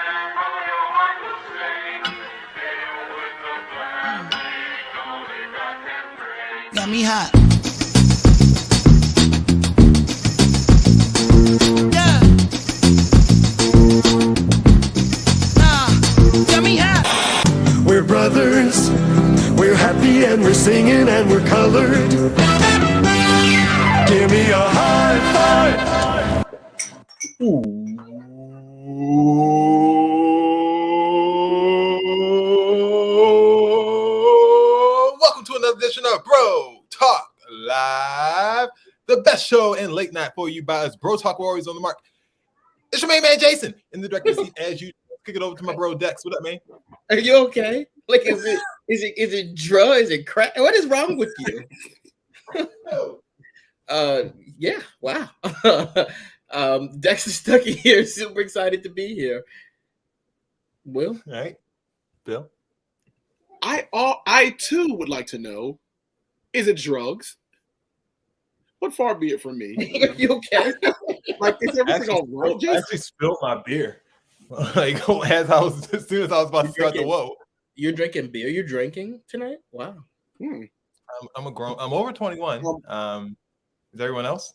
Got me hot. Yeah. Got me hot. We're brothers. We're happy and we're singing and we're colored. Give me a high five. Welcome to another edition of Bro Talk Live, the best show in late night for you by us. Bro Talk Warriors on the mark. It's your main man Jason in the director's seat as you kick it over to my bro Dex. What up, man? Are you okay? Like, is it drugs? Is it crack? What is wrong with you? Yeah. Wow. Dex is stuck in here. Super excited to be here. Will? All right, Bill. I too would like to know: is it drugs? But far be it from me. Are you okay? Like, is everything all right, I Jason? actually spilled my beer. Like as soon as I was about to start the whoa. You're drinking beer. You're drinking tonight? Wow. Hmm. I'm over 21. Is everyone else?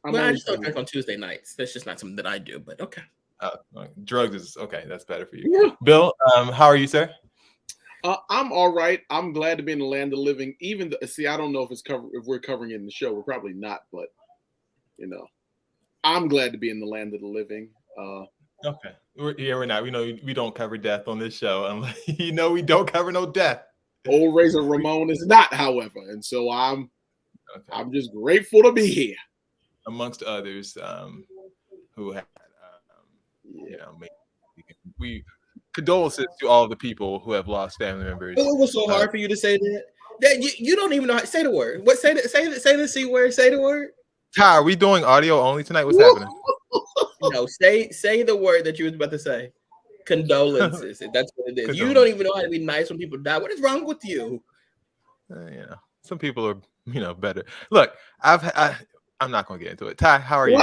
I'm Well, I only just don't 20. drink on Tuesday nights. That's just not something that I do. But okay. Drugs is okay. That's better for you, Bill. How are you, sir? I'm all right. I'm glad to be in the land of the living. I don't know if if we're covering it in the show. We're probably not, but I'm glad to be in the land of the living. Okay. We're not. We know we don't cover death on this show. We don't cover no death. Old Razor Ramon is not, however, and so I'm just grateful to be here. Amongst others, who had, we condolences to all the people who have lost family members. It was so hard for you to say that. That you don't even know how to say the word. What say the C word? Say the word. Ty, are we doing audio only tonight? What's happening? No, say the word that you was about to say. Condolences. That's what it is. You don't even know how to be nice when people die. What is wrong with you? Some people are, better. Look, I'm not gonna get into it. Ty, how are you?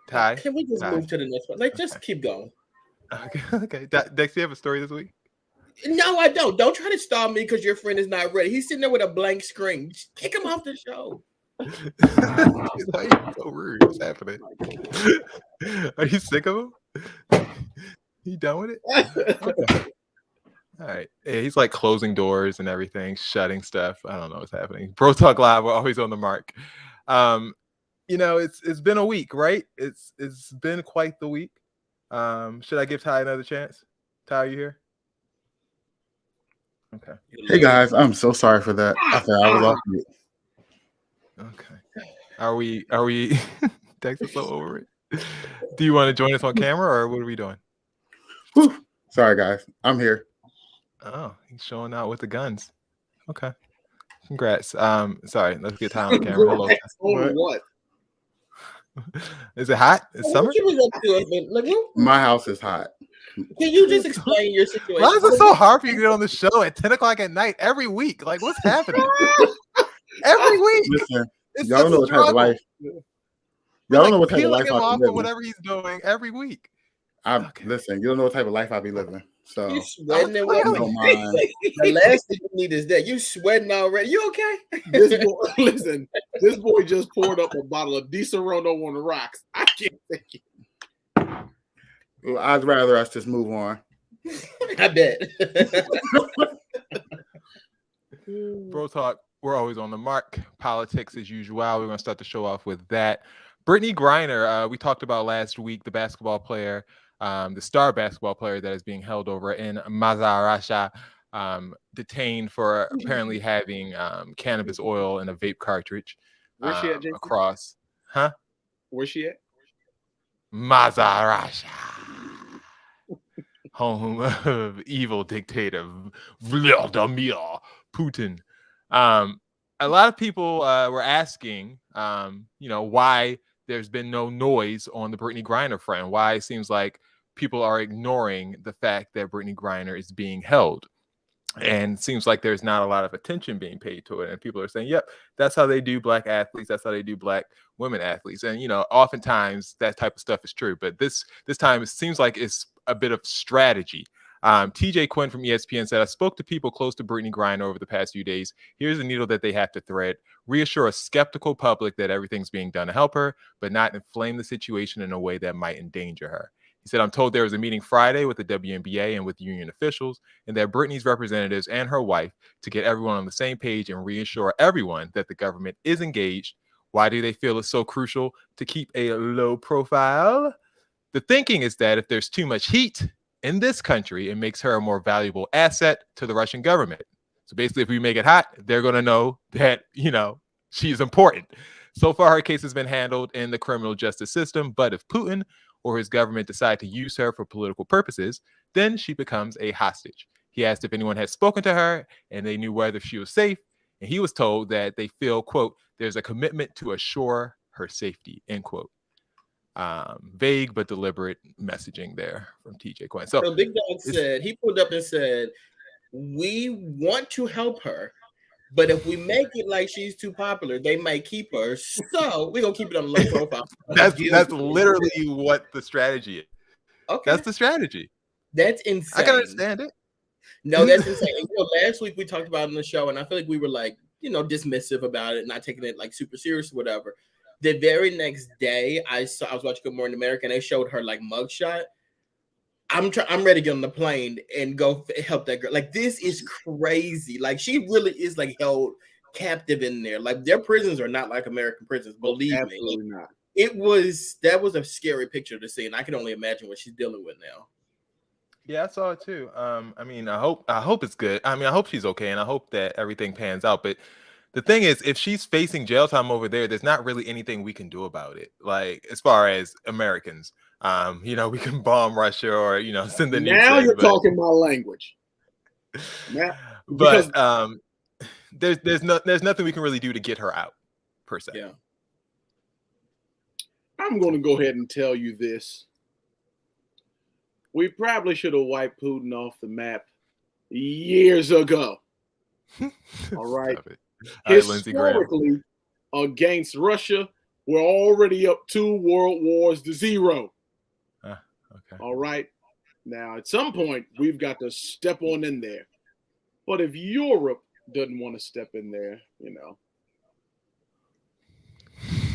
Ty, can we just move to the next one? Like, just keep going. Okay. Dex, do you have a story this week? No, I don't. Don't try to stall me because your friend is not ready. He's sitting there with a blank screen. Just kick him off the show. Why are you so rude? What's happening? Are you sick of him? You done with it? Okay. All right. Yeah, he's like closing doors and everything, shutting stuff. I don't know what's happening. Bro Talk Live, we're always on the mark. It's been a week, right? It's been quite the week. Should I give Ty another chance? Ty, are you here? Okay. Hey guys, I'm so sorry for that. Okay, I was off mute. Okay. Are we Dex is so over it. Do you want to join us on camera or what are we doing? Whew. Sorry guys, I'm here. Oh, he's showing out with the guns. Okay. Congrats. Sorry, let's get Ty on the camera. Hello. What? Is it hot? It's summer? What you was up to? Like, My house is hot. can you just explain your situation? Why is it so hard for you to get on the show at 10 o'clock at night every week? Like, what's happening? Every week. Listen, It's y'all don't know what type of life. Y'all don't know what type of life him I off be for living. whatever he's doing every week. Listen, you don't know what type of life I be living. So You sweating and don't what? mind. The last thing you need is that. You sweating already. You okay? This boy just poured up a bottle of Disaronno on the rocks. I can't think it. Well, I'd rather us just move on. I bet. Bro Talk, we're always on the mark. Politics as usual. We're going to start the show off with that. Brittney Griner, we talked about last week, the basketball player, the star basketball player that is being held over in Mazar-e-Shah, detained for apparently having cannabis oil in a vape cartridge. Where's she at, Jason? Across. Huh? Where's she at? Mazar-e-Shah. Home of evil dictator Vladimir Putin. A lot of people were asking, why there's been no noise on the Brittney Griner front. Why it seems like people are ignoring the fact that Brittney Griner is being held. And it seems like there's not a lot of attention being paid to it. And people are saying, yep, that's how they do black athletes. That's how they do black women athletes. And, oftentimes that type of stuff is true. But this time it seems like it's a bit of strategy. TJ Quinn from ESPN said, I spoke to people close to Brittney Griner over the past few days. Here's the needle that they have to thread. Reassure a skeptical public that everything's being done to help her, but not inflame the situation in a way that might endanger her. He said, I'm told there was a meeting Friday with the WNBA and with union officials, and that Brittney's representatives and her wife to get everyone on the same page and reassure everyone that the government is engaged. Why do they feel it's so crucial to keep a low profile? The thinking is that if there's too much heat in this country, it makes her a more valuable asset to the Russian government. So basically, if we make it hot, they're going to know that, she's important. So far, her case has been handled in the criminal justice system, but if Putin or his government decide to use her for political purposes, then she becomes a hostage. He asked if anyone had spoken to her and they knew whether she was safe. And he was told that they feel, quote, there's a commitment to assure her safety, end quote. Vague but deliberate messaging there from TJ Quinn. So Big Dog said, he pulled up and said, we want to help her, but if we make it like she's too popular, they might keep her. So we're going to keep it on low profile. That's literally what the strategy is. Okay. That's the strategy. That's insane. I can understand it. No, that's insane. Last week we talked about it on the show, and I feel like we were like, dismissive about it, not taking it like super serious or whatever. The very next day, I was watching Good Morning America, and they showed her like mugshot. I'm ready to get on the plane and go help that girl. Like, this is crazy. Like, she really is like held captive in there. Like, their prisons are not like American prisons. Believe me. Absolutely not. That was a scary picture to see, and I can only imagine what she's dealing with now. Yeah, I saw it too. I hope it's good. I hope she's okay, and I hope that everything pans out. But the thing is, if she's facing jail time over there's not really anything we can do about it. Like, as far as Americans, we can bomb Russia or send the nukes. Now you're talking my language. But there's nothing we can really do to get her out, per se. Yeah. I'm going to go ahead and tell you this. We probably should have wiped Putin off the map years ago. All right. Historically, against Russia, we're already up 2 world wars to 0. Okay. All right. Now, at some point, we've got to step on in there. But if Europe doesn't want to step in there,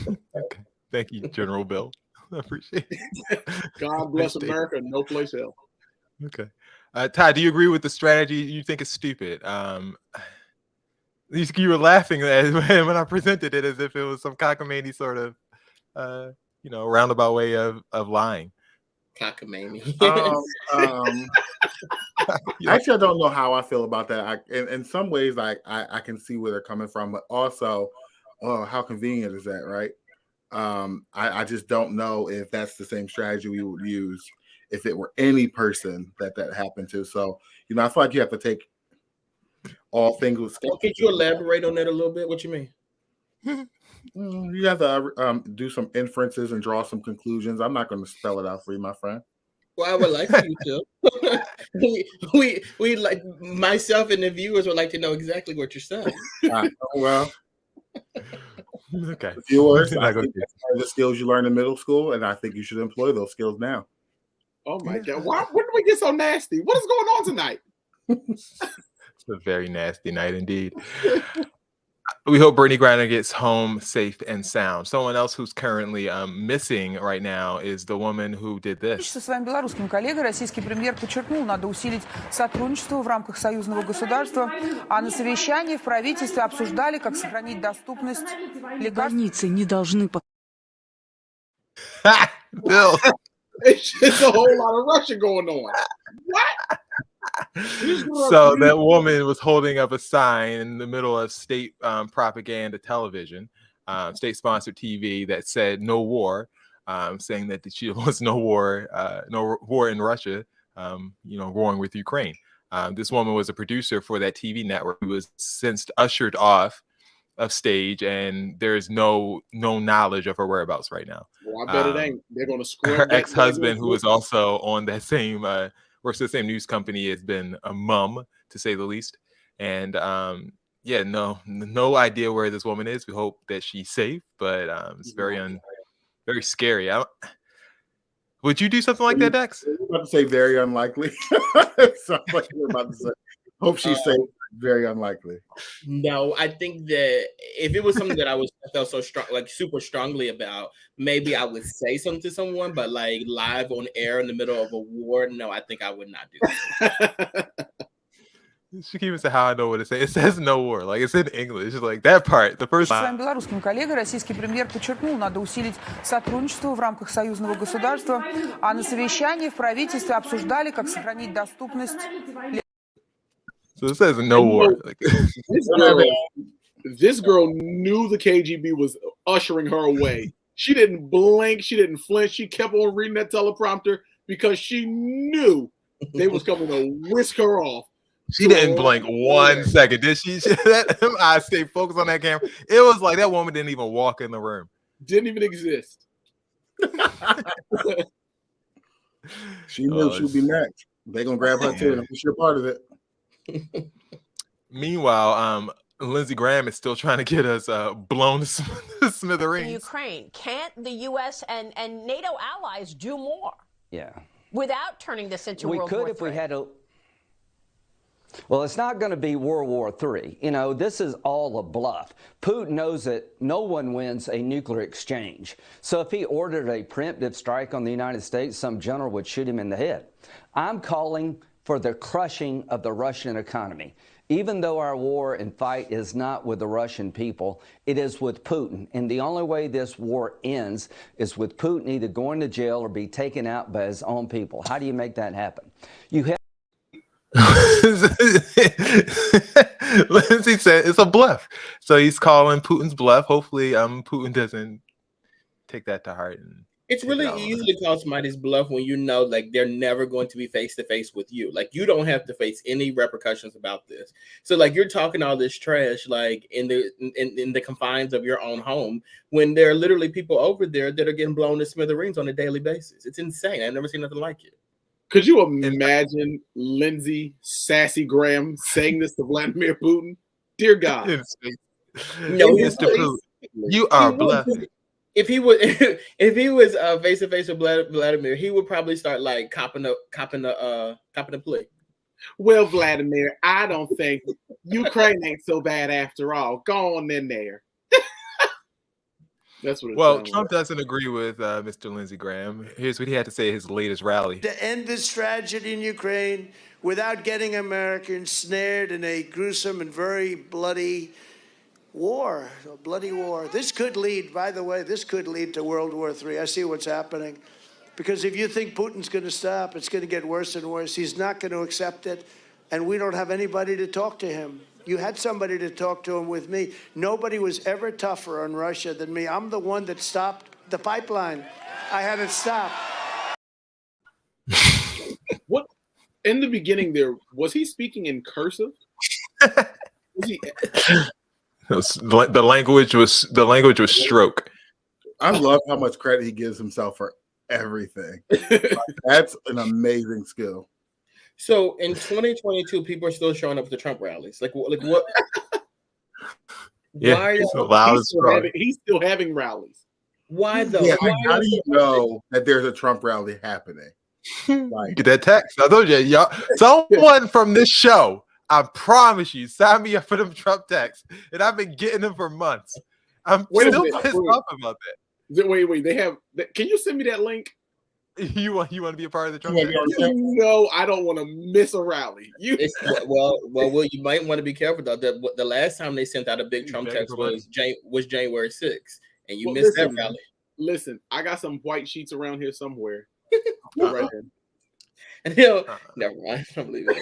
Okay. Thank you, General Bill. I appreciate it. God bless America, no place else. Okay. Ty, do you agree with the strategy? You think it's stupid? You were laughing when I presented it as if it was some cockamamie sort of, roundabout way of lying. Cockamamie. Actually, I don't know how I feel about that. In some ways, I can see where they're coming from, but also, how convenient is that, right? I just don't know if that's the same strategy we would use if it were any person that happened to. So, I feel like you have to take all things with skepticism. Could you elaborate on that a little bit? What you mean? You have to do some inferences and draw some conclusions. I'm not going to spell it out for you, my friend. Well, I would like for you to. we like, myself and the viewers would like to know exactly what you're saying. Well, okay. Viewers, I think that's one of the skills you learn in middle school, and I think you should employ those skills now. Oh my God! When did we get so nasty? What is going on tonight? It's a very nasty night indeed. We hope Brittney Griner gets home safe and sound. Someone else who's currently missing right now is the woman who did this. Со своим белорусским коллегой российский премьер подчеркнул, надо усилить сотрудничество в рамках союзного государства, а на совещании в правительстве обсуждали, как сохранить доступность лекарств. Больницы не должны. Bill. It's a whole lot of Russia going on. What? So that woman was holding up a sign in the middle of state propaganda television, state-sponsored TV that said "No war," saying that she was no war in Russia, warring with Ukraine. This woman was a producer for that TV network who was since ushered off of stage, and there's no knowledge of her whereabouts right now. Well, I bet it ain't. They're going to screw her ex-husband, who was also on that same works at the same news company, has been a mum to say the least. And yeah, no idea where this woman is. We hope that she's safe, but it's very scary. Would you do something like that, Dex? I'm about to say very unlikely. Sounds like you're about to say. Hope she's safe. Very unlikely. No, I think that if it was something that I felt so strong, like super strongly about, maybe I would say something to someone, but like live on air in the middle of a war, no, I think I would not do that. She keeps it how I know what to say. It says no war. Like, it's in English. Like, that part, the first Своим белорусским коллегой российский премьер подчеркнул, надо усилить сотрудничество в рамках союзного государства, а на совещании в правительстве обсуждали, как сохранить доступность. So it says no war. This girl knew the KGB was ushering her away. She didn't blink. She didn't flinch. She kept on reading that teleprompter because she knew they was coming to whisk her off. She didn't blink 1 second, did she? Them eyes stayed focused on that camera. It was like that woman didn't even walk in the room. Didn't even exist. She knew she'd be next. They're gonna grab her too. I'm sure part of it. Meanwhile, Lindsey Graham is still trying to get us blown to smithereens. In Ukraine, can't the U.S. and NATO allies do more? Yeah. Without turning this into World War III? We could if we had a... Well, it's not going to be World War III. You know, this is all a bluff. Putin knows that no one wins a nuclear exchange. So if he ordered a preemptive strike on the United States, some general would shoot him in the head. I'm calling for the crushing of the Russian economy. Even though our war and fight is not with the Russian people, it is with Putin. And the only way this war ends is with Putin either going to jail or be taken out by his own people. How do you make that happen? You have Lindsey said it's a bluff. So he's calling Putin's bluff. Hopefully Putin doesn't take that to heart. And it's really easy to call somebody's bluff when you know like they're never going to be face to face with you. Like you don't have to face any repercussions about this. So like you're talking all this trash like in the confines of your own home when there are literally people over there that are getting blown to smithereens on a daily basis. It's insane. I've never seen nothing like it. Could you imagine Lindsey Sassy Graham saying this to Vladimir Putin? Dear God. No, Mr. Putin, you are bluffing. If he was face to face with Vladimir, he would probably start like copping a plea. Well, Vladimir, I don't think Ukraine ain't so bad after all. Go on in there. That's what Trump doesn't agree with Mr. Lindsey Graham. Here's what he had to say at his latest rally. To end this tragedy in Ukraine without getting Americans snared in a gruesome and very bloody war, a bloody war. This could lead, by the way, to World War III. I see what's happening. Because if you think Putin's going to stop, it's going to get worse and worse. He's not going to accept it, and we don't have anybody to talk to him. You had somebody to talk to him with me. Nobody was ever tougher on Russia than me. I'm the one that stopped the pipeline. I had it stopped. What? In the beginning there, was he speaking in cursive? The language was stroke. I love how much credit he gives himself for everything. That's an amazing skill. So in 2022, people are still showing up to Trump rallies. Like what? Yeah, why? He's still having rallies. Why though? Yeah, how do you know that there's a Trump rally happening? Like, get that text. I told you, y'all. Someone from this show, I promise you, sign me up for them Trump texts, and I've been getting them for months. I'm still pissed off about that. Wait. They have. Can you send me that link? You want to be a part of the Trump? No, I don't want to miss a rally. Well, you might want to be careful though. The last time they sent out a big Trump text was January 6th, and you missed that rally. Listen, I got some white sheets around here somewhere. Right here. Never mind. I don't believe it.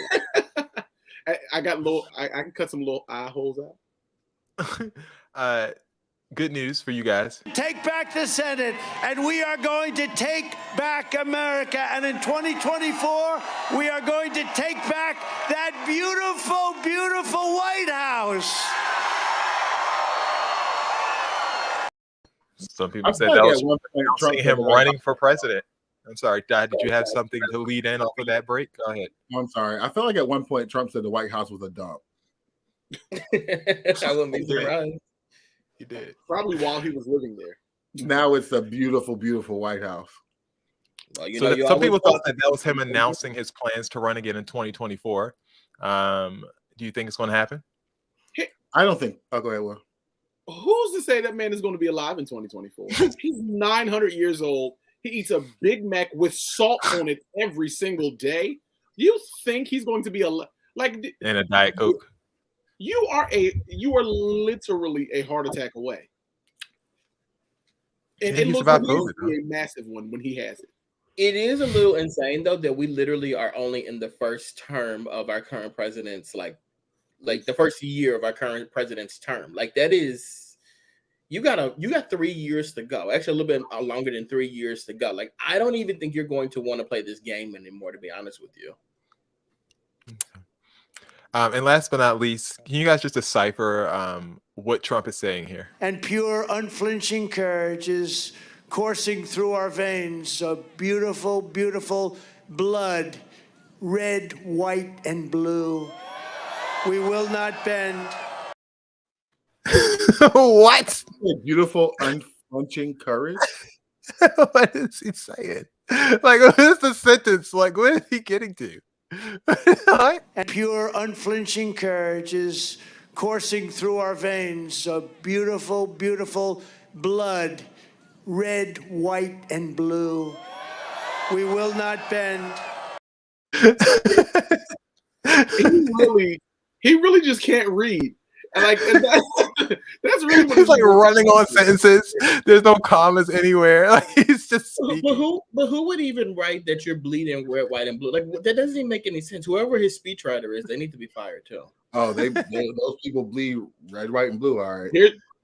I got little. I can cut some little eye holes out. Good news for you guys. Take back the Senate, and we are going to take back America. And in 2024, we are going to take back that beautiful, beautiful White House. Some people said that was him running for president. I'm sorry, Dad. Did you have something to lead in off of that break? Go ahead. I'm sorry. I feel like at one point Trump said the White House was a dump. I wouldn't be surprised. He did. Probably while he was living there. Now it's a beautiful, beautiful White House. Well, Some people thought that was him announcing his plans to run again in 2024. Do you think it's going to happen? I don't think. Oh, go ahead, Will. Who's to say that man is going to be alive in 2024? He's 900 years old. He eats a Big Mac with salt on it every single day. You think he's going to be like in a Diet Coke? You are literally a heart attack away. And it looks like he's a massive one when he has it. It is a little insane though that we literally are only in the first term of our current president's like the first year of our current president's term. Like that is you got 3 years to go. Actually, a little bit longer than 3 years to go. Like I don't even think you're going to want to play this game anymore, to be honest with you. And last but not least, can you guys just decipher what Trump is saying here? And pure, unflinching courage is coursing through our veins of beautiful, beautiful blood, red, white, and blue. We will not bend. What? Beautiful, unflinching courage? What is he saying? Like, what is the sentence? Like, what is he getting to? And pure, unflinching courage is coursing through our veins of beautiful, beautiful blood, red, white, and blue. We will not bend. He really just can't read. And that's really what he's like running on sentences. There's no commas anywhere. Like he's just speaking. But who would even write that you're bleeding red, white, and blue? Like that doesn't even make any sense. Whoever his speechwriter is, they need to be fired too. Oh, those people bleed red, white, and blue. All right.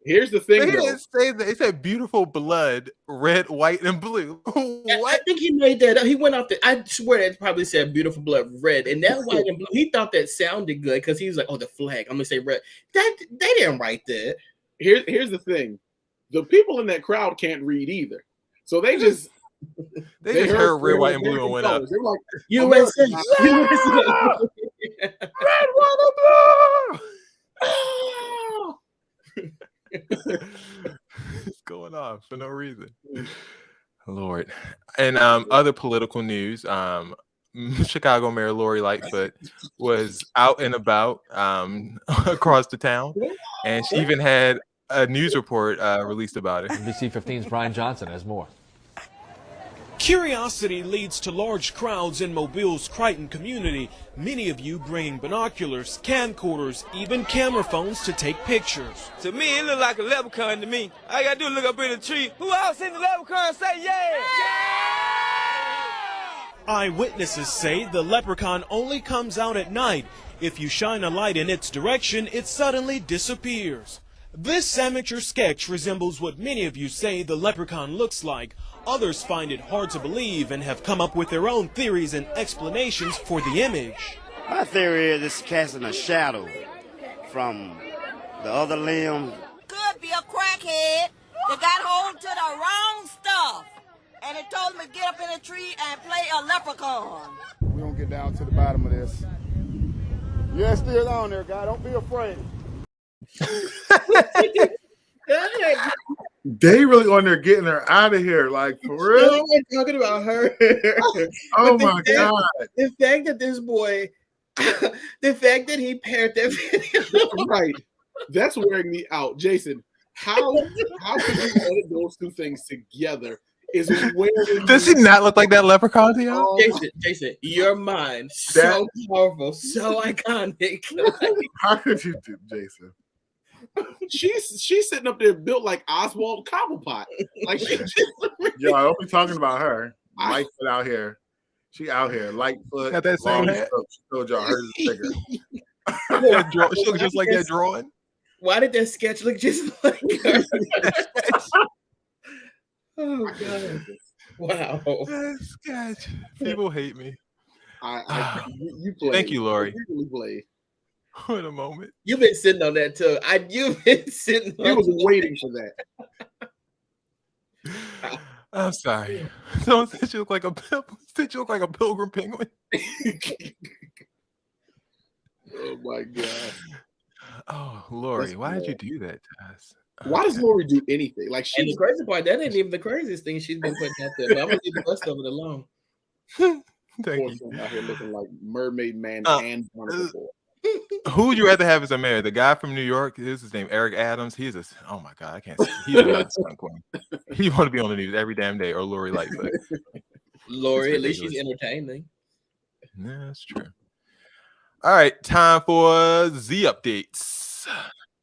Here's the thing. He didn't say that. He said beautiful blood, red, white, and blue. What? I think he made that up. He went off I swear it probably said beautiful blood, red, and that white and blue. He thought that sounded good because he was like, "Oh, the flag." I'm gonna say red. They didn't write that. Here's the thing. The people in that crowd can't read either, so they just heard red, white, and blue and went up. They're like, USA. Red, white, and blue. It's going off for no reason. Lord. And other political news, Chicago Mayor Lori Lightfoot was out and about across the town, and she even had a news report released about it. NBC 15's Brian Johnson has more. Curiosity leads to large crowds in Mobile's Crichton community, many of you bringing binoculars, camcorders, even camera phones to take pictures. To me, it looked like a leprechaun to me. All I gotta do is look up in the tree. Who else seen the leprechaun say yeah? Eyewitnesses say the leprechaun only comes out at night. If you shine a light in its direction, it suddenly disappears. This amateur sketch resembles what many of you say the leprechaun looks like. Others find it hard to believe and have come up with their own theories and explanations for the image. My theory is it's casting a shadow from the other limb. Could be a crackhead that got hold to the wrong stuff, and it told him to get up in a tree and play a leprechaun. We're going to get down to the bottom of this. Yeah, still on there, guy. Don't be afraid. They really on there getting her out of here, like for real. No, we're talking about her. Oh my god! The fact that this boy, the fact that he paired that video, right? That's wearing me out, Jason. How could you edit those two things together? Is wearing. Does he not look like that leprechaun to y'all? Jason, your mind so powerful, so iconic. How could you do, Jason? She's sitting up there built like Oswald Cobblepot. Like yo, I don't be talking about her. Lightfoot out here. She out here. Lightfoot. Got that same hat. She told y'all hers is bigger. She looks just like that drawing. Why did that sketch look just like her? Oh god! Wow. That sketch. People hate me. You played. Thank you, Lori. You really played. What a moment. You've been sitting on that too. You've been sitting on He was waiting for that. I'm sorry. Someone said you look like a pilgrim penguin. Oh my God. Oh, Lori, That's why did you bad. do that to us? Why does Lori do anything? Like And the she's crazy part, that ain't even the craziest thing she's been putting out there. But I'm gonna leave the rest of it alone. Thank you. out here looking like Mermaid Man and Barnacle Boy. Who would you rather have as a mayor? The guy from New York, is his name Eric Adams. He's oh my God, I can't see. He's a skunk queen. He want to be on the news every damn day, or Lori Lightfoot. Lori, at least she's entertaining. Yeah, that's true. All right, time for Z updates.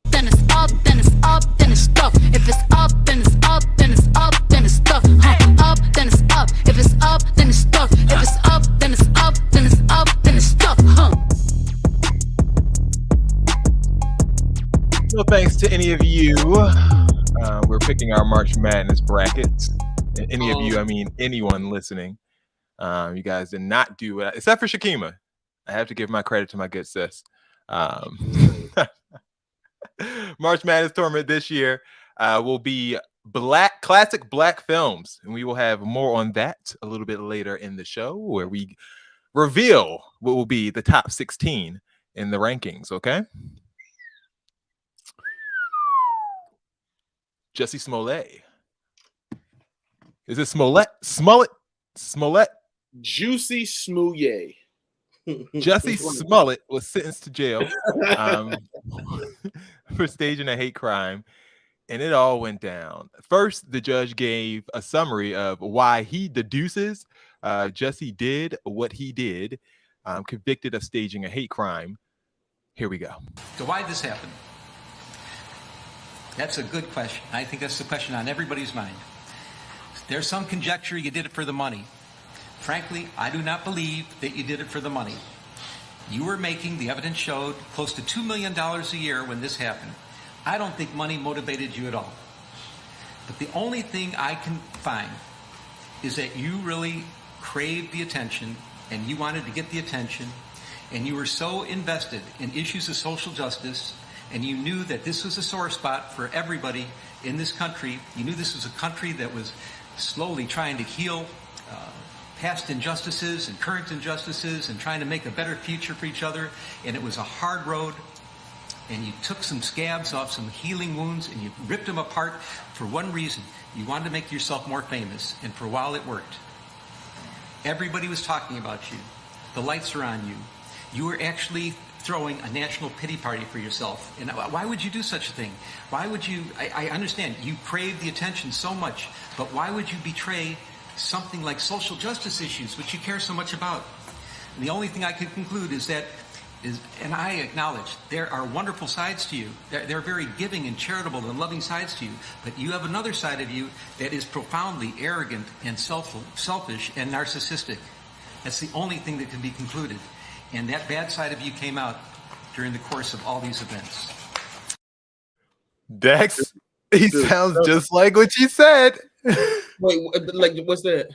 Then it's up, then it's up, then it's stuff. If it's up, then it's up, then it's up, then it's stuff. Up, then it's up. If it's up, then it's stuff. If it's up, then it's up, then it's up, then it's stuff. No thanks to any of you. We're picking our March Madness brackets. And any of you, I mean anyone listening. You guys did not do it, except for Shakima. I have to give my credit to my good sis. March Madness tournament this year will be classic black films, and we will have more on that a little bit later in the show, where we reveal what will be the top 16 in the rankings. Okay. Jussie Smollet. Is it Smollett? Jussie Smollet. Jussie Smollet was sentenced to jail for staging a hate crime, and it all went down. First, the judge gave a summary of why he deduces Jussie did what he did, convicted of staging a hate crime. Here we go. So why did this happen? That's a good question. I think that's the question on everybody's mind. There's some conjecture you did it for the money. Frankly, I do not believe that you did it for the money. You were making, the evidence showed, close to $2 million a year when this happened. I don't think money motivated you at all. But the only thing I can find is that you really craved the attention, and you wanted to get the attention, and you were so invested in issues of social justice, and you knew that this was a sore spot for everybody in this country. You knew this was a country that was slowly trying to heal past injustices and current injustices and trying to make a better future for each other. And it was a hard road. And you took some scabs off some healing wounds and you ripped them apart for one reason. You wanted to make yourself more famous. And for a while it worked. Everybody was talking about you. The lights are on you. You were actually throwing a national pity party for yourself. And why would you do such a thing? Why would you, I understand, you crave the attention so much, but why would you betray something like social justice issues, which you care so much about? And the only thing I could conclude is that, and I acknowledge, there are wonderful sides to you. There are very giving and charitable and loving sides to you, but you have another side of you that is profoundly arrogant and selfish and narcissistic. That's the only thing that can be concluded. And that bad side of you came out during the course of all these events. Dex, he sounds just like what you said. Wait, like, what's that?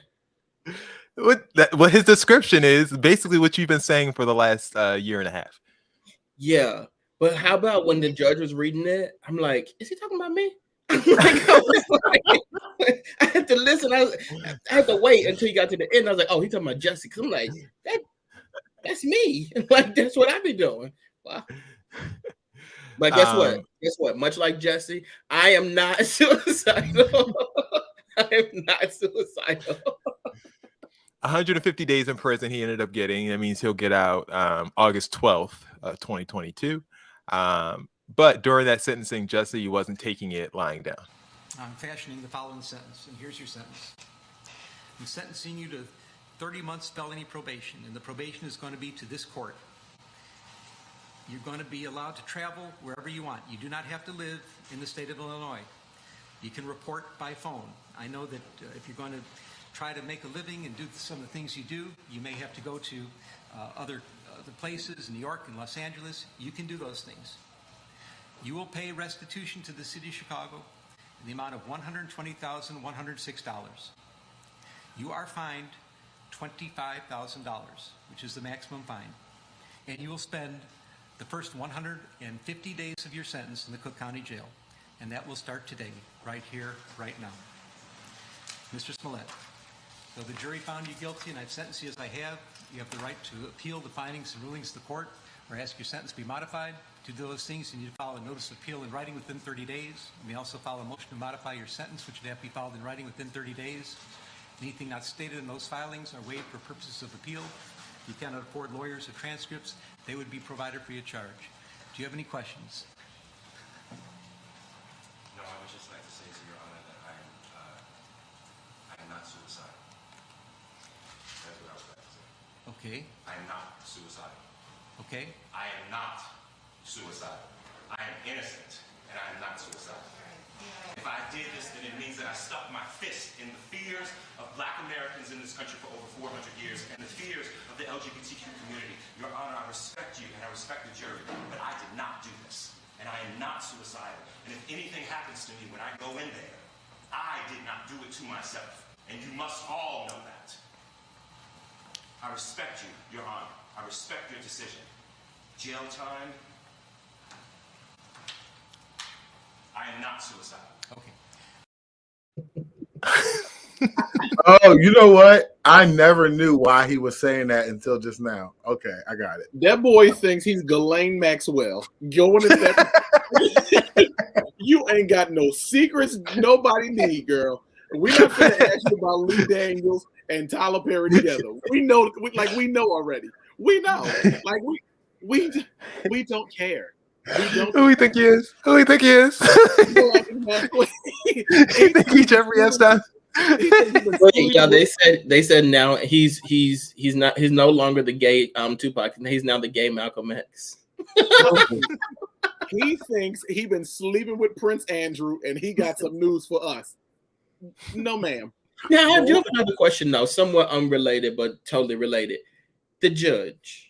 What his description is basically what you've been saying for the last year and a half. Yeah, but how about when the judge was reading it? I'm like, is he talking about me? I had to listen. I had to wait until he got to the end. I was like, oh, he's talking about Jussie. Because I'm like, that's me. Like, that's what I be doing. Wow. But guess what? Guess what? Much like Jussie, I am not suicidal. I am not suicidal. 150 days in prison he ended up getting. That means he'll get out August 12th, 2022. But during that sentencing, Jussie wasn't taking it lying down. I'm fashioning the following sentence, and here's your sentence. I'm sentencing you to 30 months felony probation, and the probation is going to be to this court. You're going to be allowed to travel wherever you want. You do not have to live in the state of Illinois. You can report by phone. I know that if you're going to try to make a living and do some of the things you do, you may have to go to other places, New York and Los Angeles. You can do those things. You will pay restitution to the city of Chicago in the amount of $120,106. You are fined $25,000, which is the maximum fine. And you will spend the first 150 days of your sentence in the Cook County Jail. And that will start today, right here, right now. Mr. Smollet, though the jury found you guilty and I've sentenced you as I have, you have the right to appeal the findings and rulings of the court or ask your sentence be modified. To do those things, you need to file a notice of appeal in writing within 30 days. You may also file a motion to modify your sentence, which would have to be filed in writing within 30 days. Anything not stated in those filings are waived for purposes of appeal. You cannot afford lawyers or transcripts. They would be provided free of charge. Do you have any questions? No, I would just like to say to Your Honor that I am not suicidal. That's what I would like to say. Okay. I am not suicidal. Okay. I am not suicidal. I am innocent, and I am not suicidal. If I did this, then it means that I stuck my fist in the fears of Black Americans in this country for over 400 years and the fears of the LGBTQ community. Your Honor, I respect you and I respect the jury, but I did not do this, and I am not suicidal. And if anything happens to me when I go in there, I did not do it to myself, and you must all know that. I respect you, Your Honor. I respect your decision. Jail time, I am not suicidal. Okay. Oh, you know what? I never knew why he was saying that until just now. Okay, I got it. That boy thinks he's Ghislaine Maxwell. Going to that. You ain't got no secrets nobody need, girl. We're not going to ask you about Lee Daniels and Tyler Perry together. We know, we know already. We know. Like we don't care. Who we think he is? Who we think he is? You think he Jeffrey Epstein? Wait, y'all, they said now he's no longer the gay Tupac. He's now the gay Malcolm X. He thinks he been sleeping with Prince Andrew and he got some news for us. No, ma'am. Now I do have another question though, somewhat unrelated but totally related. The judge.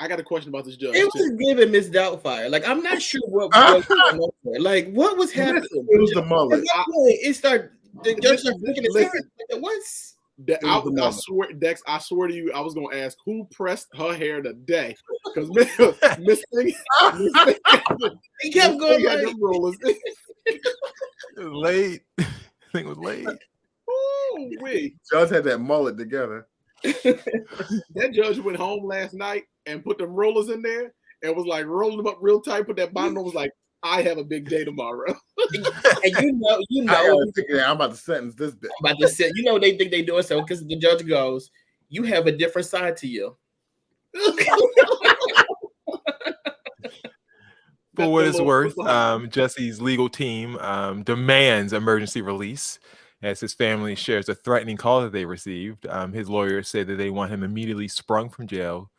I got a question about this judge. It was giving Miss Doubtfire. Like, I'm not sure what was going on there. Like, what was happening? It was the mullet. It started. The judge started looking at it. What's? I swear, Dex. I swear to you, I was gonna ask who pressed her hair today because Miss Thing, he kept going. Like, them rollers. It was late. I think it was late. Oh, wait. Judge had that mullet together. That judge went home last night and put them rollers in there and was like rolling them up real tight. Put that bond on. Was like, I have a big day tomorrow. And you know, I'm about to sentence this bitch. I'm about to say, you know, they think they doing so because the judge goes, "You have a different side to you." For what it's worth, Jussie's legal team demands emergency release as his family shares a threatening call that they received. His lawyers say that they want him immediately sprung from jail,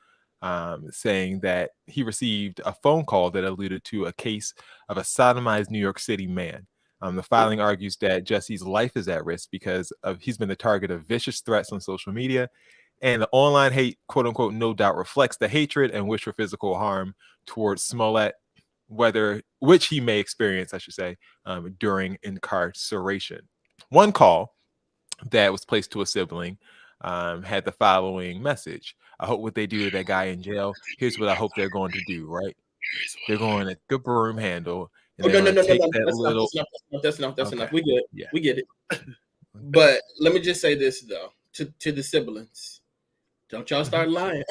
saying that he received a phone call that alluded to a case of a sodomized New York City man. The filing argues that Jussie's life is at risk because he's been the target of vicious threats on social media, and the online hate, quote unquote, no doubt reflects the hatred and wish for physical harm towards Smollet, which he may experience, I should say, during incarceration. One call that was placed to a sibling had the following message: "I hope what they do to that guy in jail. Here's what I hope they're going to do, right? They're going to get broom handle. And No. That's enough. We good. Yeah. We get it. But let me just say this though, to the siblings: don't y'all start lying.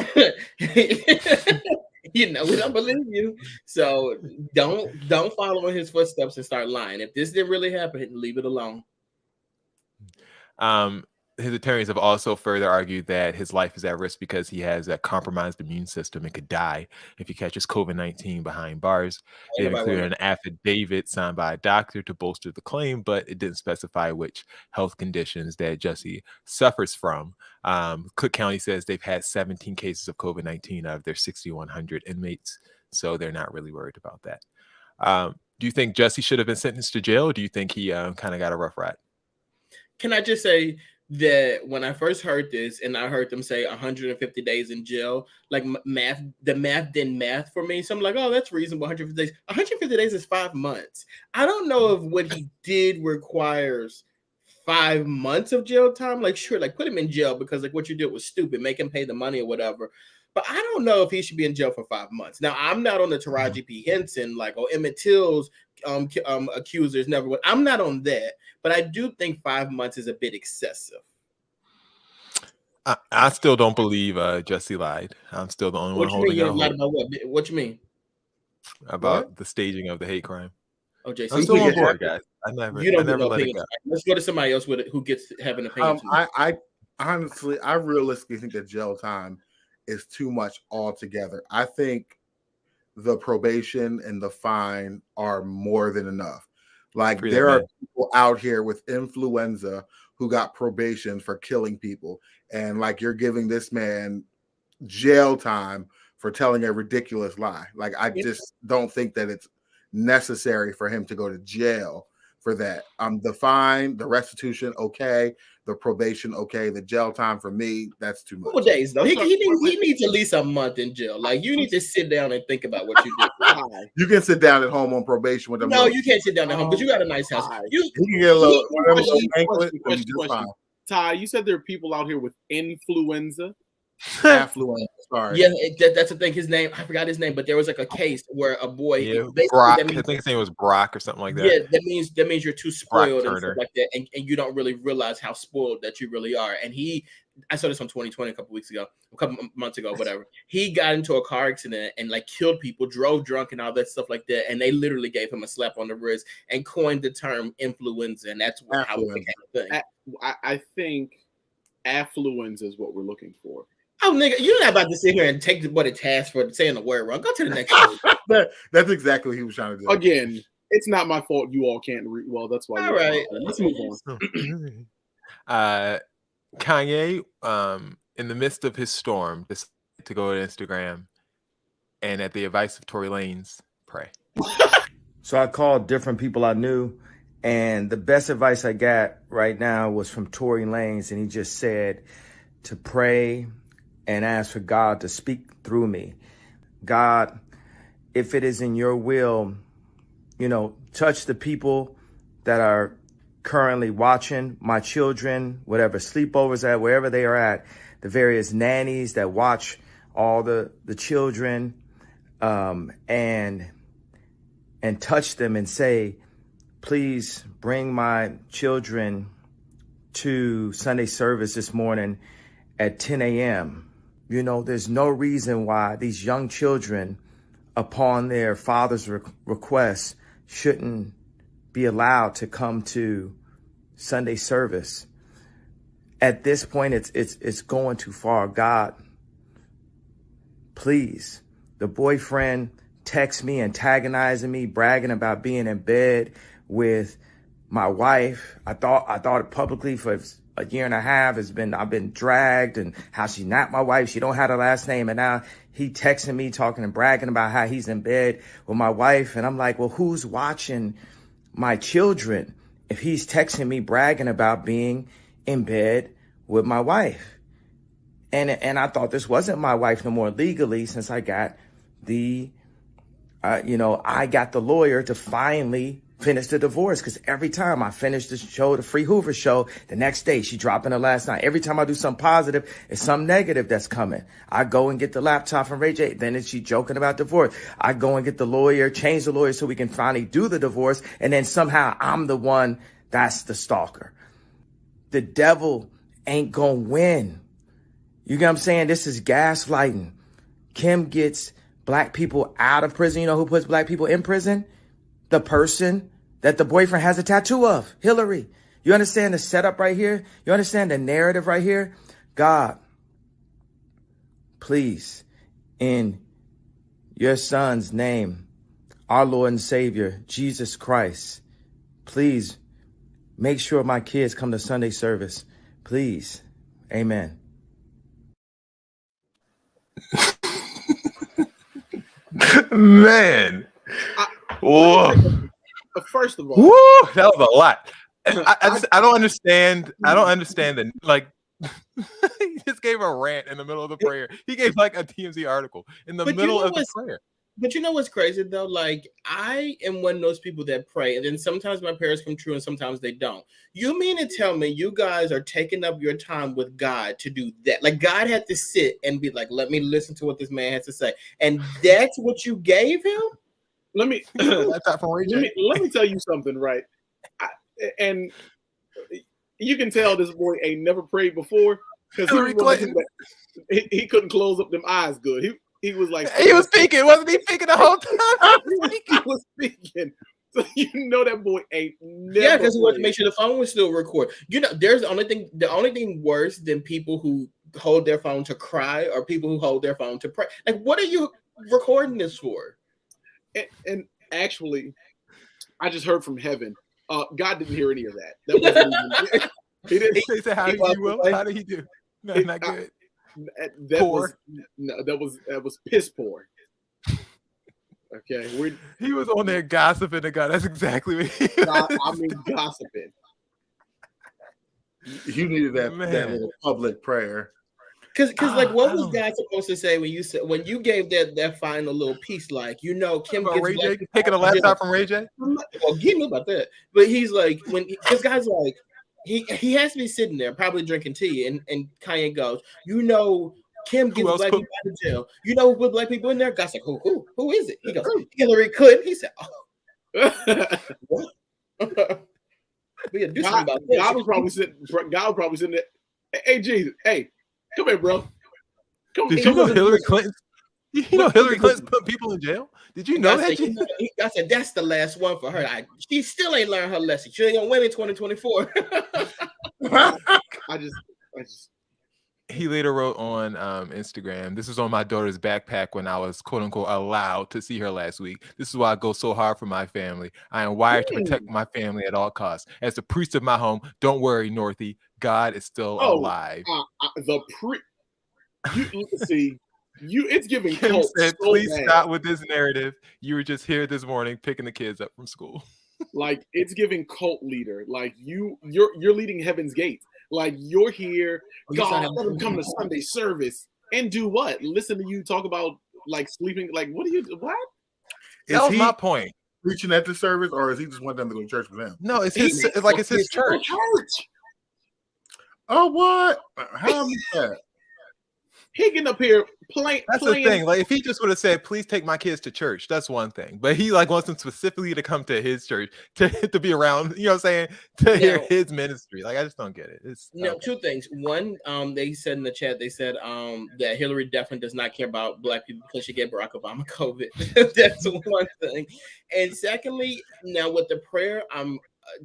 You know we don't believe you, so don't follow in his footsteps and start lying. If this didn't really happen, leave it alone. His attorneys have also further argued that his life is at risk because he has a compromised immune system and could die if he catches COVID-19 behind bars. They've included an affidavit signed by a doctor to bolster the claim, but it didn't specify which health conditions that Jussie suffers from. Cook County says they've had 17 cases of COVID-19 out of their 6,100 inmates, so they're not really worried about that. Do you think Jussie should have been sentenced to jail, or do you think he kind of got a rough ride? Can I just say that when I first heard this and I heard them say 150 days in jail, like the math didn't math for me. So I'm like, oh, that's reasonable. 150 days. 150 days is 5 months. I don't know if what he did requires 5 months of jail time. Like, sure, like put him in jail because like what you did was stupid. Make him pay the money or whatever. But I don't know if he should be in jail for 5 months. Now, I'm not on the Taraji P. Henson, like, or Emmett Till's accusers never would. I'm not on that, but I do think 5 months is a bit excessive. I still don't believe Jussie lied. I'm still the only one holding out hope. About what you mean? About the staging of the hate crime. Oh, Jason, I'm still on board, guys. I never let it go. Let's go to somebody else with it who gets to have an opinion. I honestly, I realistically think that jail time is too much altogether. I think the probation and the fine are more than enough. Like there are people out here with influenza who got probation for killing people, and like you're giving this man jail time for telling a ridiculous lie. Like I just don't think that it's necessary for him to go to jail for that. The fine, the restitution, okay. The probation, okay. The jail time for me, that's too much. Couple days though. He needs at least a month in jail. Like you need to sit down and think about what you did. You can sit down at home on probation with them. No, you can't sit down at home, but you got a nice house. You can get a little Ty, you said there are people out here with influenza. Affluent, sorry. Yeah, that's the thing. His name, I forgot his name, but there was like a case where a boy, Brock. I think his name was Brock or something like that. Yeah, that means you're too spoiled and stuff like that, and you don't really realize how spoiled that you really are. And I saw this on 2020 a couple months ago, whatever. He got into a car accident and like killed people, drove drunk and all that stuff like that. And they literally gave him a slap on the wrist and coined the term influenza, and that's how it became a thing. I think affluence is what we're looking for. Oh, nigga, you're not about to sit here and take what it tasks for saying the word wrong. Go to the next one. That's exactly what he was trying to do. Again, it's not my fault you all can't read. Well, that's why. All right. Let's move on. Kanye, in the midst of his storm, decided to go to Instagram and at the advice of Tory Lanez, pray. So I called different people I knew, and the best advice I got right now was from Tory Lanez, and he just said to pray and ask for God to speak through me. God, if it is in your will, touch the people that are currently watching, my children, whatever sleepovers at, wherever they are at, the various nannies that watch all the children, and touch them and say, please bring my children to Sunday service this morning at 10 a.m. There's no reason why these young children, upon their father's request, shouldn't be allowed to come to Sunday service. At this point, it's going too far. God, please. The boyfriend texts me, antagonizing me, bragging about being in bed with my wife. I thought it publicly for a year and a half. I've been dragged, and how she's not my wife. She don't have her last name. And now he texting me, talking and bragging about how he's in bed with my wife. And I'm like, well, who's watching my children if he's texting me bragging about being in bed with my wife? And I thought this wasn't my wife no more legally, since I got I got the lawyer to finally finish the divorce, because every time I finish the show, the Free Hoover show, the next day she dropping her last night. Every time I do something positive, it's something negative that's coming. I go and get the laptop from Ray J. Then she joking about divorce. I go and get the lawyer, change the lawyer so we can finally do the divorce. And then somehow I'm the one that's the stalker. The devil ain't gonna win. You get what I'm saying? This is gaslighting. Kim gets black people out of prison. You know who puts black people in prison? The person that the boyfriend has a tattoo of, Hillary. You understand the setup right here? You understand the narrative right here? God, please, in your son's name, our Lord and Savior, Jesus Christ, please make sure my kids come to Sunday service. Please. Amen. Man. Whoa. First of all, woo, that was a lot. I don't understand. I don't understand that. Like, he just gave a rant in the middle of the prayer. He gave like a TMZ article in the middle of the prayer. But you know what's crazy though? Like, I am one of those people that pray, and then sometimes my prayers come true and sometimes they don't. You mean to tell me you guys are taking up your time with God to do that? Like, God had to sit and be like, let me listen to what this man has to say. And that's what you gave him? let me let me tell you something, right? And you can tell this boy ain't never prayed before because he couldn't close up them eyes good. He was like he was speaking, wasn't he? Speaking the whole time. He was speaking. So you know that boy ain't never. Yeah, because he wanted to make sure the phone was still recording. You know, there's the only thing worse than people who hold their phone to cry or people who hold their phone to pray. Like, what are you recording this for? And actually, I just heard from heaven. God didn't hear any of that. That wasn't he didn't. He said, "How did you will? How did he do? No, not good. That was piss poor." Okay, he was on there gossiping to God. That's exactly what he was. I mean, gossiping. You needed that little public prayer. Because like, what was God supposed to say when you gave that final little piece? Like, you know, Kim gets Ray J taking a laptop from Ray J. Well, he knew about that, but he's like, this guy's like, he has to be sitting there probably drinking tea, and Kanye goes, you know, Kim gets black people out of jail. You know what black people in there? God's like, who is it? He goes, Hillary Clinton. He said, what? We gotta do something about this. God was probably sitting there. Hey, Jesus. Hey, come here, bro. Did you know Hillary Clinton? You know Hillary Clinton put people in jail? Did you know that? I said that's the last one for her. She still ain't learned her lesson. She ain't gonna win in 2024. I just. He later wrote on Instagram, "This was on my daughter's backpack when I was quote unquote allowed to see her last week. This is why I go so hard for my family. I am wired to protect my family at all costs. As the priest of my home, don't worry, Northie. God is still alive." It's giving Kim cult said, so "Please bad. stop with this narrative. You were just here this morning picking the kids up from school." Like, it's giving cult leader. Like, you're leading heaven's gates. Like, you're here. God, let them come to Sunday service and do what? Listen to you talk about like sleeping. Like, what? That was my point. Preaching at the service, or is he just want them to go to church with him? No, it's his. It's his church. Oh, what? How is that? He getting up here playing. That's the thing. Like, if he just would have said, "Please take my kids to church," that's one thing. But he like wants them specifically to come to his church to be around. You know what I'm saying? To hear his ministry. Like, I just don't get it. It's two things. One, they said in the chat, they said that Hillary definitely does not care about black people because she gave Barack Obama COVID. That's one thing. And secondly, now with the prayer,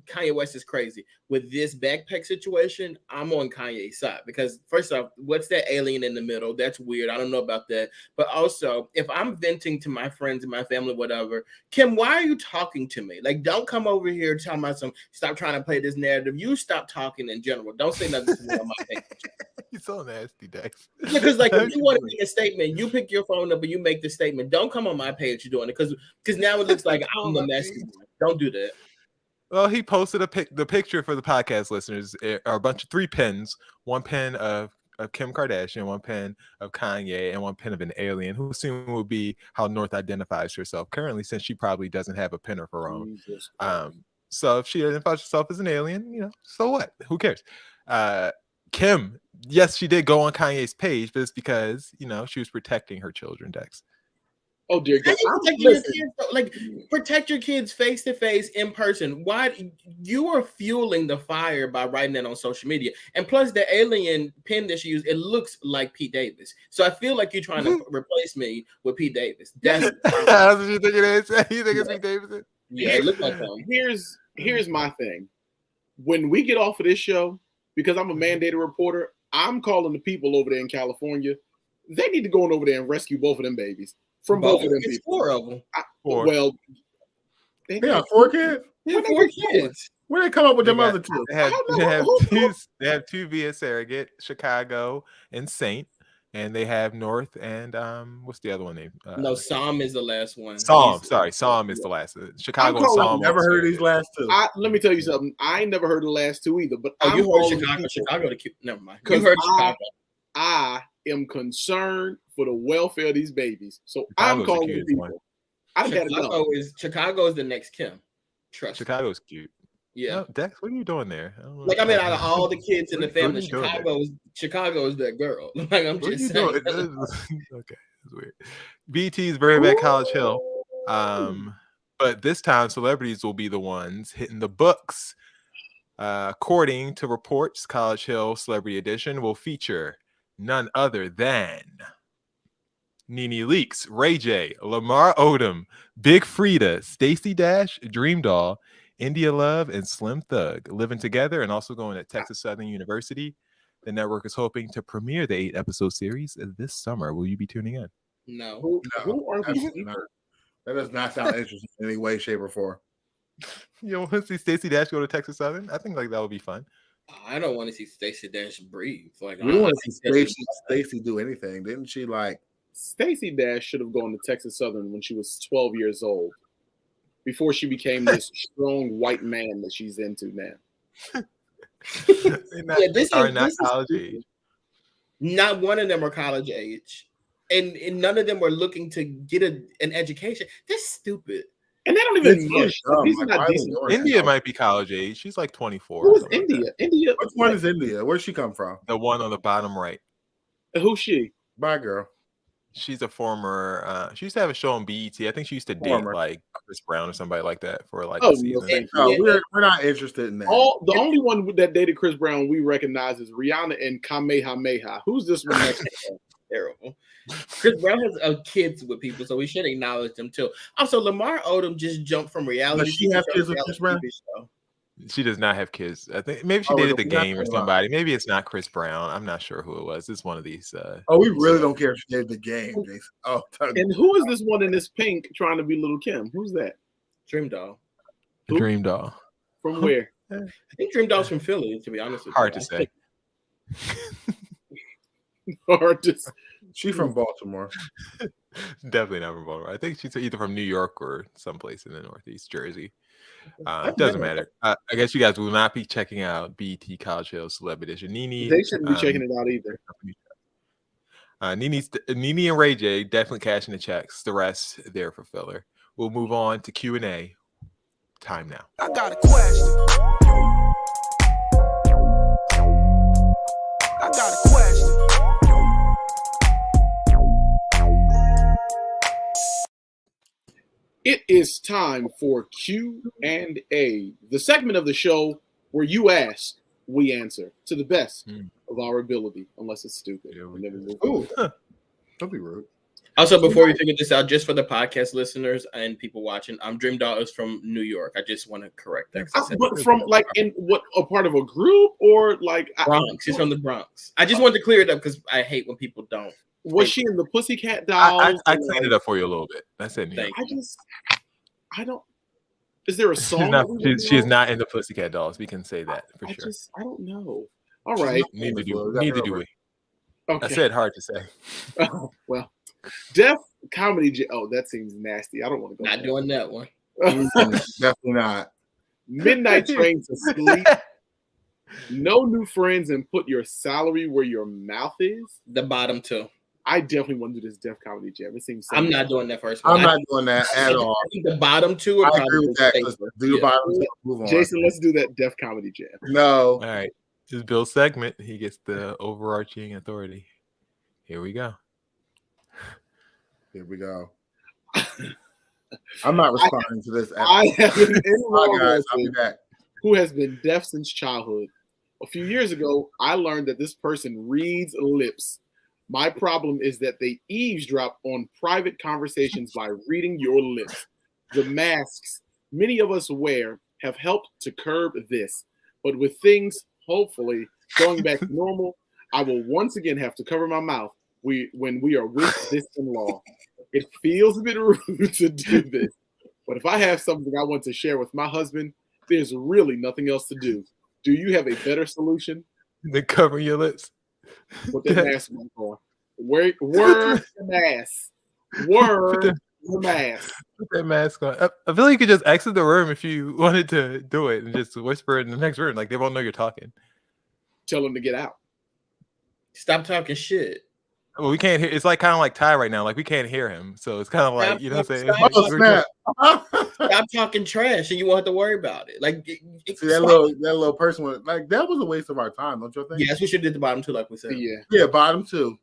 Kanye West is crazy. With this backpack situation, I'm on Kanye's side because first off, what's that alien in the middle? That's weird. I don't know about that. But also, if I'm venting to my friends and my family, whatever, Kim, why are you talking to me? Like, don't come over here telling me stop trying to play this narrative. You stop talking in general. Don't say nothing to me on my page. You're so nasty, Dex. Because like, if you want to make a statement, you pick your phone up and you make the statement. Don't come on my page doing it because now it looks like I'm the messy one. Don't do that. Well, he posted the picture for the podcast listeners are a bunch of 3 pins. One pin of Kim Kardashian, one pin of Kanye, and one pin of an alien who soon will be how North identifies herself currently, since she probably doesn't have a pin of her own. So if she identifies herself as an alien, you know, so what? Who cares? Kim, yes, she did go on Kanye's page, but it's because, you know, she was protecting her children, Dex. Oh dear God! Protect your kids face to face in person. Why you are fueling the fire by writing that on social media? And plus, the alien pin that she used, it looks like Pete Davis. So I feel like you're trying to replace me with Pete Davis. That's what you think it is. You think it's Pete Davis? Yeah, it looks like him. Here's my thing. When we get off of this show, because I'm a mandated reporter, I'm calling the people over there in California. They need to go on over there and rescue both of them babies. From both of them people. 4 of them. Well, they got 4 kids. They have 4 kids. Where they come up with them other 2? They have 2 via surrogate, Chicago and Saint, and they have North and what's the other one named? No, Psalm is the last one. Psalm is the last. Chicago and Psalm. Never heard of these last 2. Let me tell you something. I ain't never heard of the last 2 either. But you heard Chicago. Never mind. You heard Chicago. I am concerned for the welfare of these babies. So I'm calling the people. Chicago is the next Kim. Trust Chicago's cute. Yeah. No, Dex, what are you doing there? Like, I mean, out of all the kids in the family, Chicago is that girl. Like, I'm just saying. Okay, that's weird. BT's bringing back College Hill. But this time, celebrities will be the ones hitting the books. According to reports, College Hill Celebrity Edition will feature none other than Nene Leakes, Ray J, Lamar Odom, Big Frida, Stacey Dash, Dream Doll, India Love, and Slim Thug living together and also going to Texas Southern University. The network is hoping to premiere the 8-episode series this summer. Will you be tuning in? No. Who are these people? That does not sound interesting in any way, shape, or form. You don't want to see Stacey Dash go to Texas Southern? I think like that would be fun. I don't want to see Stacey Dash breathe. Like We don't want to see Stacey do anything. Didn't she like? Stacey Dash should have gone to Texas Southern when she was 12 years old, before she became this strong white man that she's into now. This is college age. Not one of them are college age, and none of them are looking to get an education. That's stupid. And they don't even mesh. These are not decent. India might be college age. She's like 24. Who is India? India. Which one is India? Where's she come from? The one on the bottom right. Who's she? My girl. She's a former. She used to have a show on BET. I think she used to date like Chris Brown or somebody like that for like a season. No, we're not interested in that. The only one that dated Chris Brown we recognize is Rihanna and Kamehameha. Who's this one next to her? Terrible. Chris Brown has kids with people, so we should acknowledge them too. Also, Lamar Odom just jumped from reality. Does she have kids with Chris Brown? She does not have kids. I think maybe she dated the Game or somebody. Maybe it's not Chris Brown. I'm not sure who it was. It's one of these. We really don't care if she dated the Game, Jason. Oh, and who is this one in this pink trying to be Little Kim? Who's that? Dream Doll. The Dream Doll. From where? I think Dream Doll's from Philly. To be honest with you, hard to say. Hard to say. She from Baltimore. Definitely not from Baltimore. I think she's either from New York or someplace in the Northeast Jersey. It doesn't matter. I guess you guys will not be checking out BET College Hill Celeb Edition. Nene, they shouldn't be checking it out either. Nene and Ray J definitely cashing the checks. The rest there for filler. We'll move on to Q&A. Time now. I got a question. I got a question. It is time for Q&A, the segment of the show where you ask, we answer to the best of our ability, unless it's stupid. Don't be rude. Also, before we figure this out, just for the podcast listeners and people watching, Dream Doll is from New York. I just want to correct that. But from like in what, a part of a group or like Bronx? She's from the Bronx. I just wanted to clear it up because I hate when people don't. Was she in the Pussycat Dolls? I cleaned it up for you a little bit. That's it. I don't. Is there a song? She is not in the Pussycat Dolls. We can say that for sure. I don't know. All right. Neither do we. Okay. I said hard to say. Oh, well, Def Comedy. Oh, that seems nasty. I don't want to go. Not doing that one. Definitely not. Midnight Train to Sleep. No New Friends and Put Your Salary Where Your Mouth Is. The bottom two. I definitely want to do this Def Comedy Jam. It seems. I'm not doing that first one. I'm not doing that at all. I think the bottom two are agree with that. Do the bottom two. Move on. Jason, let's do that Def Comedy Jam. No. All right. This is Bill's segment. He gets the overarching authority. Here we go. Here we go. I'm not responding to this. I have an guys, I'll be back. Who has been deaf since childhood. A few years ago, I learned that this person reads lips. My problem is that they eavesdrop on private conversations by reading your lips. The masks many of us wear have helped to curb this. But with things hopefully going back to normal, I will once again have to cover my mouth when we are with this in-law. It feels a bit rude to do this. But if I have something I want to share with my husband, there's really nothing else to do. Do you have a better solution? Then cover your lips. Put that mask on. Wear the mask. Wear the mask. Put that mask on. I feel like you could just exit the room if you wanted to do it and just whisper in the next room. Like they won't know you're talking. Tell them to get out. Stop talking shit. Well, we can't hear. It's like kind of like Ty right now. Like we can't hear him. So it's kind of like, you know what I'm saying? Stop talking trash and you won't have to worry about it. Like see, that little person was like, that was a waste of our time, don't you think? Yes, we should have did the bottom two, like we said. Yeah, bottom two.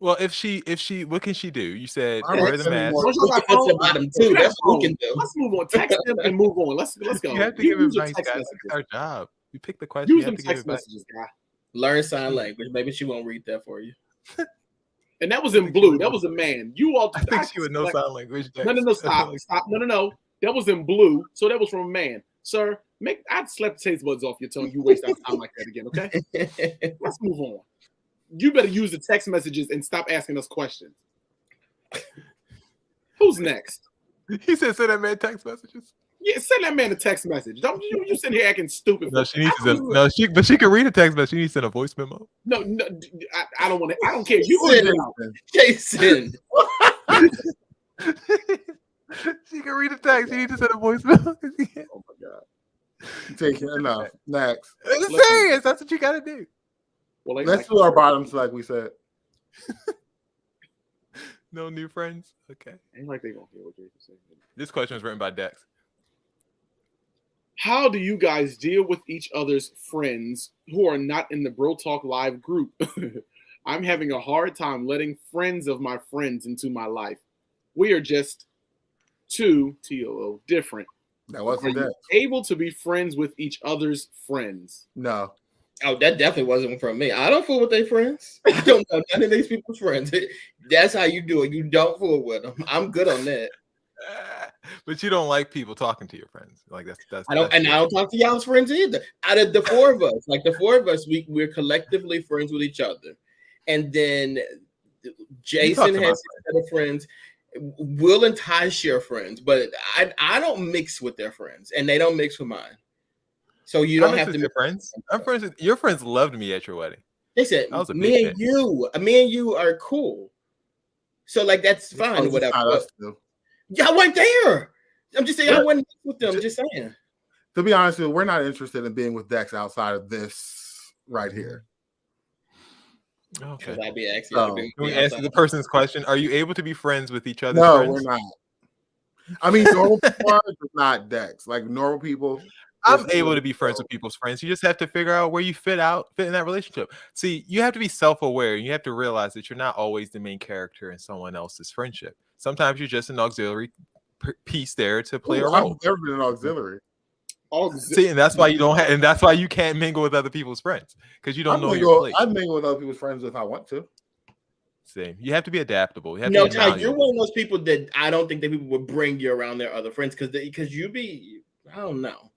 Well, if she, what can she do? You said I'm wear the mask. Too. That's what we can do. Let's move on. Text them and move on. Let's go. You have to give use your advice, text guys. messages. It's our job. You pick the question. Use You have them to give text advice. messages, guy. Learn sign language. Maybe she won't read that for you. And that was in blue. That was a man. You all. I think she would know sign language. No. Stop. No. That was in blue. So that was from a man, sir. I'd slap the taste buds off your tongue. You waste our time like that again, okay? Let's move on. You better use the text messages and stop asking us questions. Who's next? He said, "Send that man text messages." Yeah, send that man a text message. Don't you sitting here acting stupid? No, she needs to. But she can read a text message. She needs to send a voice memo. No, I don't want to. I don't care. You send it out. Jason. She can read a text. She needs to send a voice memo. Oh my god. Take it enough. Next. It's serious. That's what you got to do. Well, let's do our bottoms like we said. No new friends. Okay. Ain't like they gonna hear what Jason saying. This question was written by Dex. How do you guys deal with each other's friends who are not in the Bro Talk Live group? I'm having a hard time letting friends of my friends into my life. We are just too TOO different. That wasn't that. Able to be friends with each other's friends? No. Oh, that definitely wasn't from me. I don't fool with their friends. I don't know none of these people's friends. That's how you do it. You don't fool with them. I'm good on that. But you don't like people talking to your friends. Like that's. I don't talk to y'all's friends either. Out of the four of us, we're collectively friends with each other, and then Jason has his set of friends. Will and Ty share friends, but I don't mix with their friends, and they don't mix with mine. So you don't have to your friends. I'm friends with your friends. Loved me at your wedding. They said me and you are cool. So like that's fine. Whatever. Y'all weren't there. I'm just saying I wasn't with them. Just saying. To be honest with you, we're not interested in being with Dex outside of this right here. Okay. I'd be asking. Can we answer the person's question? Are you able to be friends with each other? No, we're not. I mean, normal people are, but not Dex. Like normal people. I'm able to be friends with people's friends. You just have to figure out where you fit in that relationship. See, you have to be self-aware. You have to realize that you're not always the main character in someone else's friendship. Sometimes you're just an auxiliary piece there to play a role. I've never been an auxiliary. See, and that's why you don't have, and that's why you can't mingle with other people's friends because you don't know your place. I mingle with other people's friends if I want to. See, you have to be adaptable. You have no, to be Ty, you're one of those people that I don't think that people would bring you around their other friends because you be, I don't know.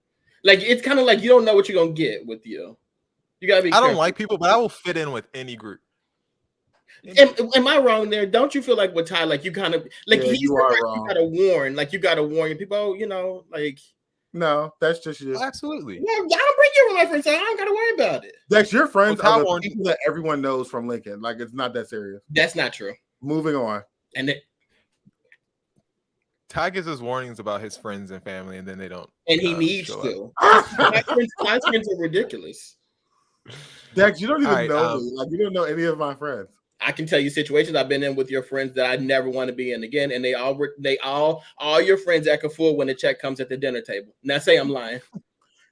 Like it's kind of like you don't know what you're gonna get with you. You gotta be. I don't like people, but I will fit in with any group. Am I wrong there? Don't you feel like with Ty, like you kind of like he's the person you gotta warn, like you gotta warn your people. Oh, you know, like no, that's just you. Absolutely. Yeah, I don't bring you with my friends. So I don't gotta worry about it. That's your friends are the people that everyone knows from Lincoln. Like it's not that serious. That's not true. Moving on. And Ty gives us warnings about his friends and family, and then they don't. And he needs to. My friends are ridiculous. Dex, you don't even know me. Like you don't know any of my friends. I can tell you situations I've been in with your friends that I never want to be in again, and they all your friends act a fool when the check comes at the dinner table. Now say I'm lying.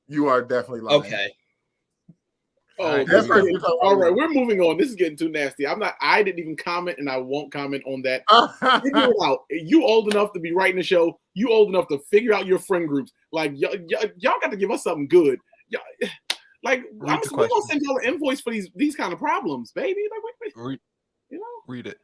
You are definitely lying. Okay. Oh, all right, we're moving on. This is getting too nasty. I didn't even comment, and I won't comment on that. Figure it out. You old enough to be writing the show. You old enough to figure out your friend groups. Like y'all got to give us something good. Like we're gonna send y'all an invoice for these kind of problems, baby. Like read it.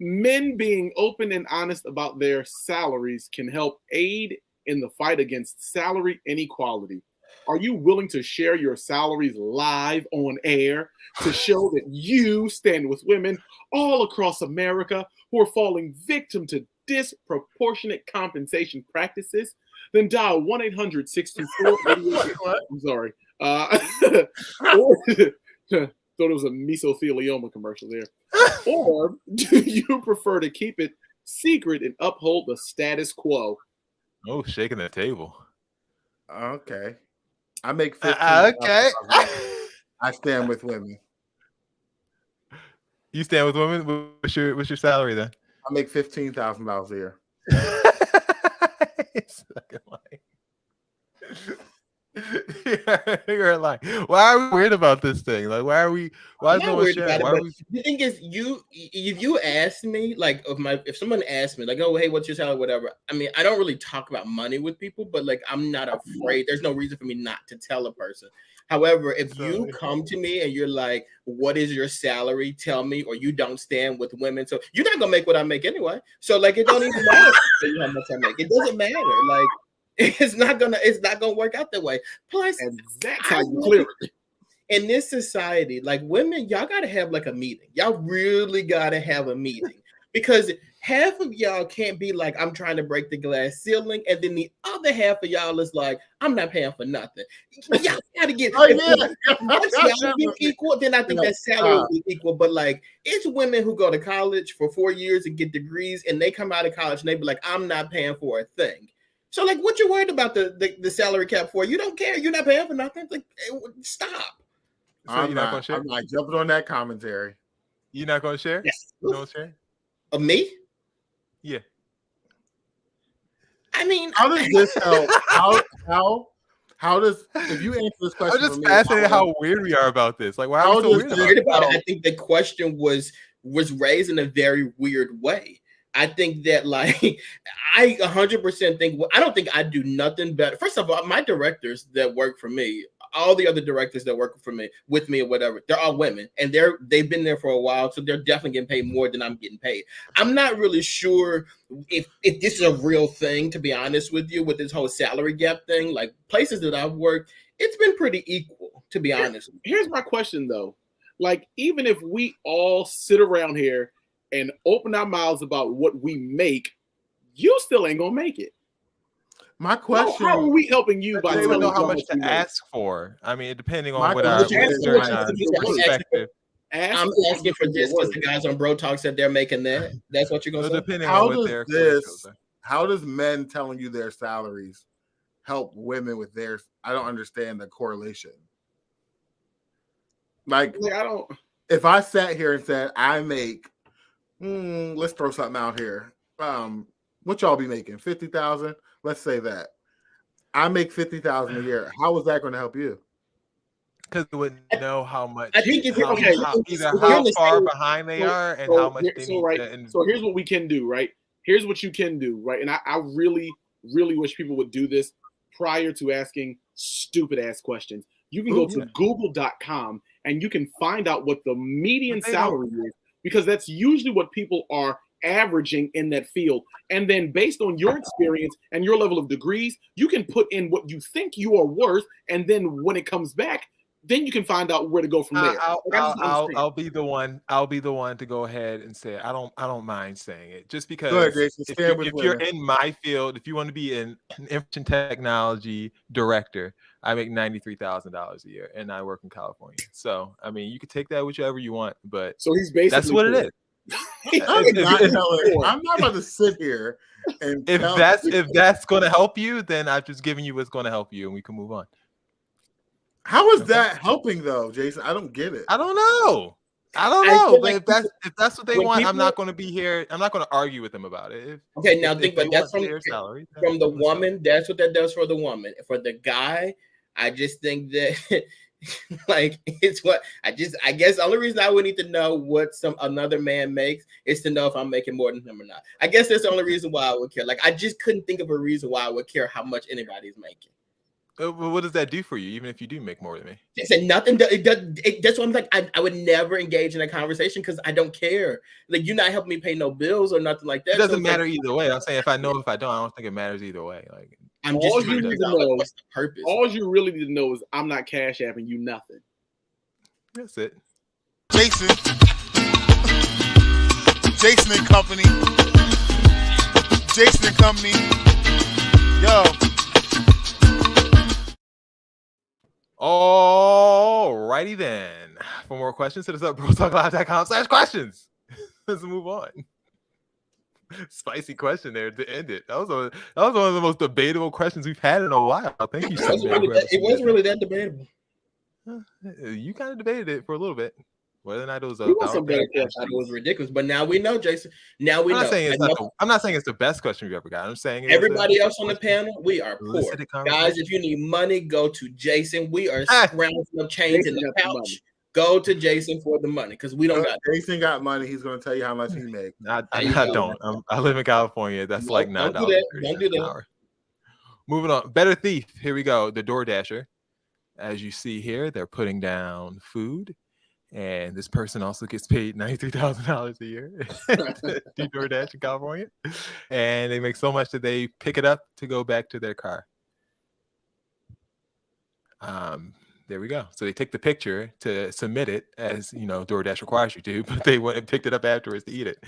Men being open and honest about their salaries can help aid in the fight against salary inequality. Are you willing to share your salaries live on air to show that you stand with women all across America who are falling victim to disproportionate compensation practices? Then dial 1-800-624-88. I'm sorry. Thought it was a mesothelioma commercial there. Or do you prefer to keep it secret and uphold the status quo? Oh, shaking the table. Okay. I make 15. Okay. I stand with women. You stand with women? What's your salary then? I make $15,000 a year. You're like, why are we worried about this thing? Like, why is no one sharing? Why are we... The thing is, if you ask me, like, if someone asked me, like, oh, hey, what's your salary, whatever. I mean, I don't really talk about money with people, but like, I'm not afraid. There's no reason for me not to tell a person. However, if you come to me and you're like, what is your salary? Tell me, or you don't stand with women. So you're not gonna make what I make anyway. So like, it don't even matter how much I make. It doesn't matter. Like, it's not gonna work out that way. Plus, and that's how you clear it. In this society, like, women, y'all gotta have like a meeting. Y'all really gotta have a meeting, because half of y'all can't be like, I'm trying to break the glass ceiling, and then the other half of y'all is like, I'm not paying for nothing. Y'all gotta get once y'all get equal, then I think that salary will be equal. But like, it's women who go to college for 4 years and get degrees, and they come out of college and they be like, I'm not paying for a thing. So like, what you worried about the salary cap for? You don't care. You're not paying for nothing. Like, stop. So I'm not jumping on that commentary. You're not gonna share? Yes. You don't share? Of me? Yeah. I mean, how does this help? How does, if you answer this question? I'm just fascinated how weird we are about this. Like, why are we so weird about it? I think the question was raised in a very weird way. I think that, like, I 100% think, I don't think I do nothing better. First of all, my directors that work for me, all the other directors that work for me, with me or whatever, they're all women, and they've been there for a while, so they're definitely getting paid more than I'm getting paid. I'm not really sure if this is a real thing, to be honest with you, with this whole salary gap thing. Like, places that I've worked, it's been pretty equal, to be honest. Here's my question, though. Like, even if we all sit around here and open our mouths about what we make, you still ain't gonna make it. My question: how are we helping you by they would know how much much to ask for? I mean, depending on I'm perspective. I'm asking for this because the guys on Bro Talk said they're making that. That's what you're gonna say. Depending on what their how does men telling you their salaries help women with theirs? I don't understand the correlation. Like, I don't. If I sat here and said I make, let's throw something out here. What y'all be making? 50,000. Let's say that I make 50,000 a year. How is that going to help you? Because they wouldn't know how much. I think it's how far behind they are and how much they need to. So here's what we can do, right? Here's what you can do, right? And I really, really wish people would do this prior to asking stupid ass questions. You can go to Google.com and you can find out what the median salary is, because that's usually what people are averaging in that field. And then based on your experience and your level of degrees, you can put in what you think you are worth, and then when it comes back, then you can find out where to go from there. I'll be the one. I'll be the one to go ahead and say it. I don't mind saying it, just because if you're in my field, if you want to be an information technology director, I make $93,000 a year, and I work in California. So I mean, you can take that whichever you want, but so he's basically that's what it is. I'm not about to sit here and if that's going to help you, then I've just given you what's going to help you, and we can move on. How is that helping though, Jason? I don't get it. I don't know. But if that's what they want, I'm not going to be here. I'm not going to argue with them about it. Think about that's from the woman. That's what that does for the woman. For the guy, I just think that like, it's what I guess the only reason I would need to know what another man makes is to know if I'm making more than him or not. I guess that's the only reason why I would care. Like, I just couldn't think of a reason why I would care how much anybody's making. What does that do for you, even if you do make more than me? It said nothing. That's what I'm like. I would never engage in a conversation because I don't care. Like, you're not helping me pay no bills or nothing like that. It doesn't matter either way. I'm saying if I know, if I don't think it matters either way. Like, I'm just trying to know what's the purpose. All you really need to know is I'm not cash apping you nothing. That's it. Jason and Company. Jason and Company. Yo. Alrighty then. For more questions, hit us up brotalklive.com/questions. Let's move on. Spicy question there to end it. That was one of the most debatable questions we've had in a while. Thank you. It wasn't really that debatable. You kind of debated it for a little bit. Whether or not it was We want some better cash. I thought it was ridiculous, but now we know, Jason. Now we know. I'm not saying it's the best question we've ever got. I'm saying everybody else on the panel, we are poor. Guys, if you need money, go to Jason. We are scrounging up change in the pouch. Go to Jason for the money because we don't got. Jason got money. He's going to tell you how much he makes. I don't. I live in California. That's like $9. Don't do that. Moving on. Better thief. Here we go. The DoorDasher. As you see here, they're putting down food. And this person also gets paid $93,000 a year to do DoorDash in California. And they make so much that they pick it up to go back to their car. There we go. So they take the picture to submit it as, DoorDash requires you to, but they went and picked it up afterwards to eat it.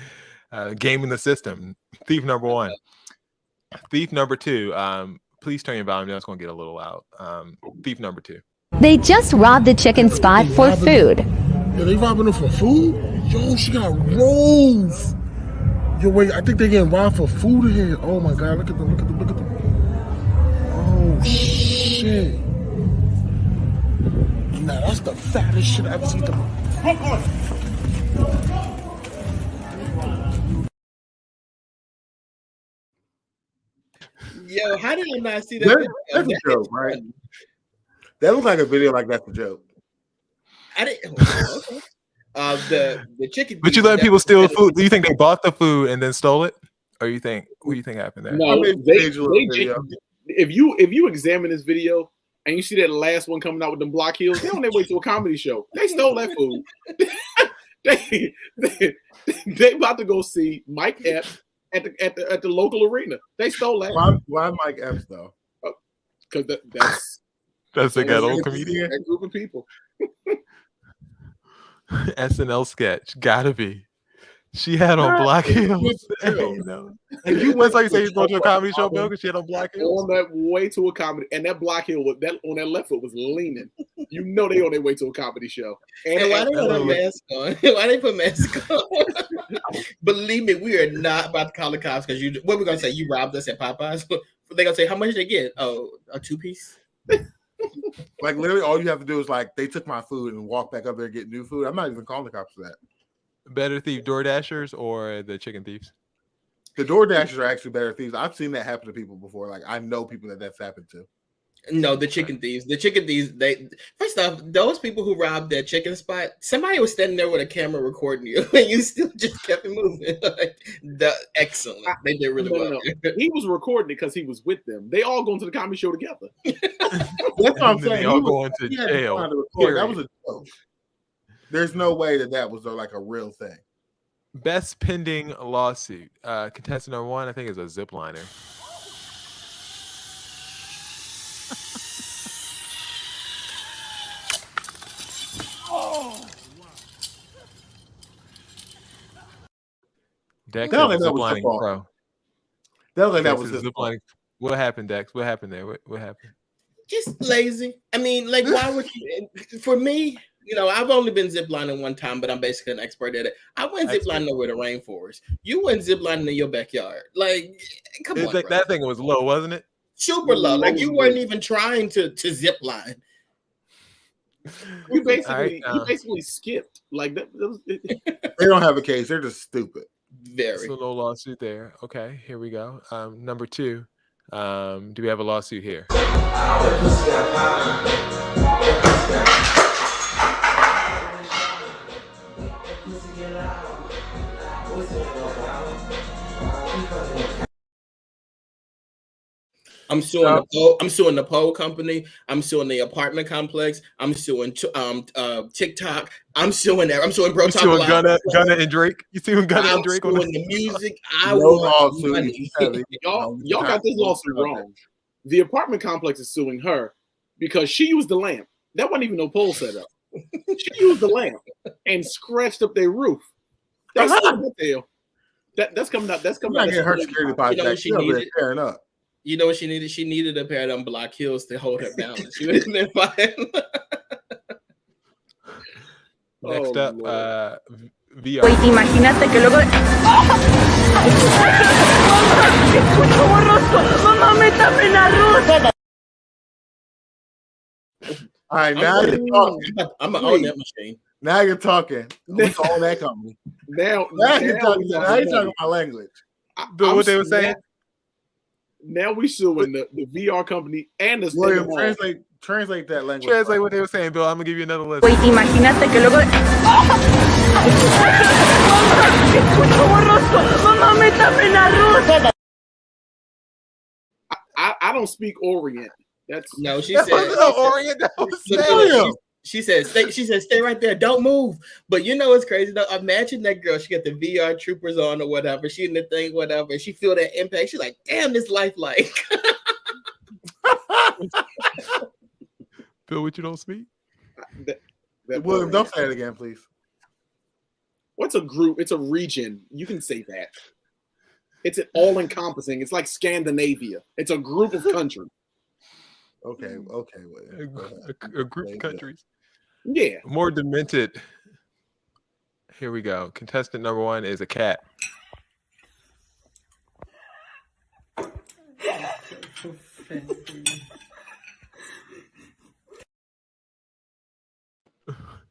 Gaming the system. Thief number one. Thief number two. Please turn your volume down. It's going to get a little loud. Thief number two. They just robbed the chicken spot for food. Yeah, they robbing them for food? Yo, she got rolls. Yo, wait, I think they getting robbed for food in here. Oh my God, look at them. Oh shit. Nah, that's the fattest shit I've ever seen. Yo, how did I not see that? That's a joke, right? That looks like a video like that's a joke. I didn't. Okay. The chicken. But you let people steal food. Do you think they bought the food and then stole it, or what do you think happened there? No, if you examine this video and you see that last one coming out with them block heels, they on their way to a comedy show. They stole that food. they about to go see Mike Epps at the local arena. They stole that. Why Mike Epps though? Because that's a good old comedian. That group of people. SNL sketch, gotta be. She had on black heels. And that's how you say you go to a comedy show, Bill, because she had on black heels. On that way to a comedy, and that black heel on that left foot was leaning. You know they on their way to a comedy show. And why they put a mask on? Why they put mask on? Believe me, we are not about to call the cops because what we're gonna say? You robbed us at Popeyes. They're gonna say how much did they get? Oh, a 2-piece. Like literally, all you have to do is like they took my food and walk back up there and get new food. I'm not even calling the cops for that. Better thief, DoorDashers or the chicken thieves? The DoorDashers are actually better thieves. I've seen that happen to people before. Like I know people that's happened to. No, the chicken thieves. The chicken thieves. They first off, those people who robbed that chicken spot. Somebody was standing there with a camera recording you, and you still just kept it moving. Excellent. They did really well. No. He was recording it because he was with them. They all going to the comedy show together. That's what I'm saying. They all going to jail. That was a joke. There's no way that was like a real thing. Best pending lawsuit. Contestant number one, I think, is a zip liner. Dex is a ziplining pro. That was ziplining. What happened, Dex? What happened there? What happened? Just lazy. I mean, like, why would you? For me, I've only been ziplining one time, but I'm basically an expert at it. I went ziplining over the rainforest. You went ziplining in your backyard. Like, come on. Like, that thing was low, wasn't it? Super low. Like, you weren't even trying to zipline. You basically skipped. Like that. They don't have a case. They're just stupid. Very. So no lawsuit there. Okay, here we go. Number two. Do we have a lawsuit here? I'm suing the pole company. I'm suing the apartment complex. I'm suing TikTok. I'm suing Bro Talk. You suing Gunna and Drake? You suing Gunna and Drake? I'm suing the music. Y'all got this lawsuit wrong. The apartment complex is suing her because she used the lamp. That wasn't even no pole setup. She used the lamp and scratched up their roof. That's coming out. That's coming out. Her security podcast. She needed tearing up. You know what she needed? She needed a pair of them block heels to hold her balance. She would have been fine. Next up, VR. Oye, imagínate que luego. Escucho borroso. Mamá, métame en arroz. All right, now I'm gonna own that machine. Now you're talking. We call that company. Now you're talking my language. But what they were saying? Now we suing the VR company and the William, translate that language. Translate what they were saying, Bill. I'm gonna give you another list. Güey, ¿te imaginaste que luego... Escucho borroso. Mamá, métame en arroz. I don't speak Orient. That's no. She said Orient. She said, stay right there. Don't move. But you know what's crazy though? Imagine that girl. She got the VR troopers on or whatever. She in the thing, whatever. And she feel that impact. She's like, damn, this lifelike. Bill, what you don't speak? William, don't say it again, please. What's a group? It's a region. You can say that. It's all-encompassing. It's like Scandinavia. It's a group of countries. Okay, William. A group of countries. Yeah. More demented. Here we go. Contestant number 1 is a cat.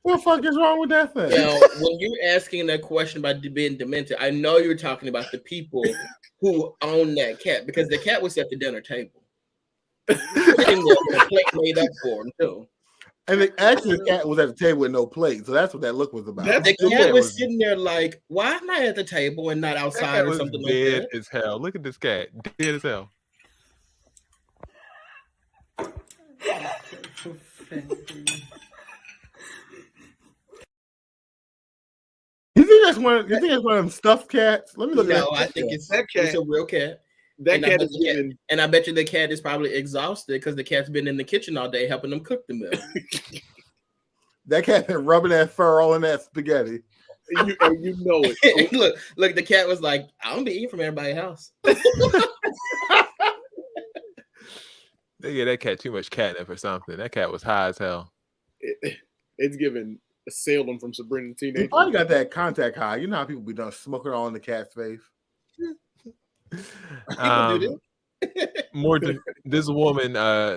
What the fuck is wrong with that thing? Now, when you're asking that question about being demented, I know you're talking about the people who own that cat because the cat was at the dinner table. Sitting there with a plate made up for him, too. And actually, the cat was at the table with no plate, so that's what that look was about. The cat was sitting there like, why am I at the table and not outside or something like that? Dead as hell. Look at this cat. Dead as hell. You think that's one of them stuffed cats? Let me look at that. No, I think it's a real cat. That cat is giving, and I bet you the cat is probably exhausted because the cat's been in the kitchen all day helping them cook the meal. That cat been rubbing that fur all in that spaghetti. You know it. look, the cat was like, I don't be eating from everybody's house. They gave that cat too much catnip or something. That cat was high as hell. It's giving Salem from Sabrina the Teenage. You probably got that contact high. You know how people be done smoking all in the cat's face. This woman,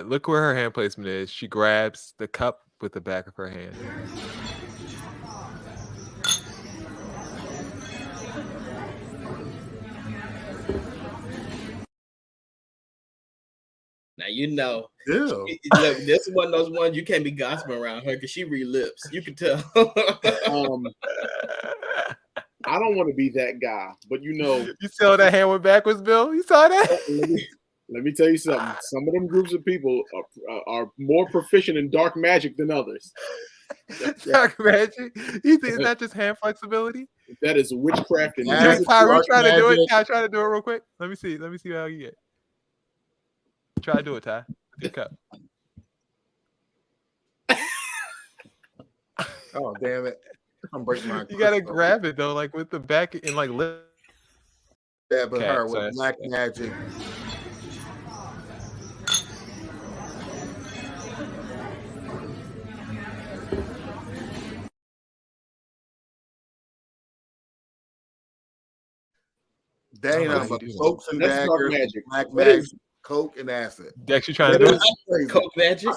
look where her hand placement is. She grabs the cup with the back of her hand. Now you know. Ew. Look, this is one of those ones you can't be gossiping around her because she read lips. You can tell. I don't want to be that guy, but you know. You saw that hand went backwards, Bill? You saw that? Let me tell you something. Some of them groups of people are more proficient in dark magic than others. Dark magic? You think it's not just hand flexibility? That is witchcraft and magic. Ty, try to do it. Ty, try to do it real quick. Let me see how you get. Try to do it, Ty. Pick up. Oh, damn it. I'm breaking my. You gotta grab it though, like with the back and like lip. Yeah, but her with black magic. That ain't nothing but soaps and daggers, black magic, coke and acid. Dex, you trying to do it? Coke magic?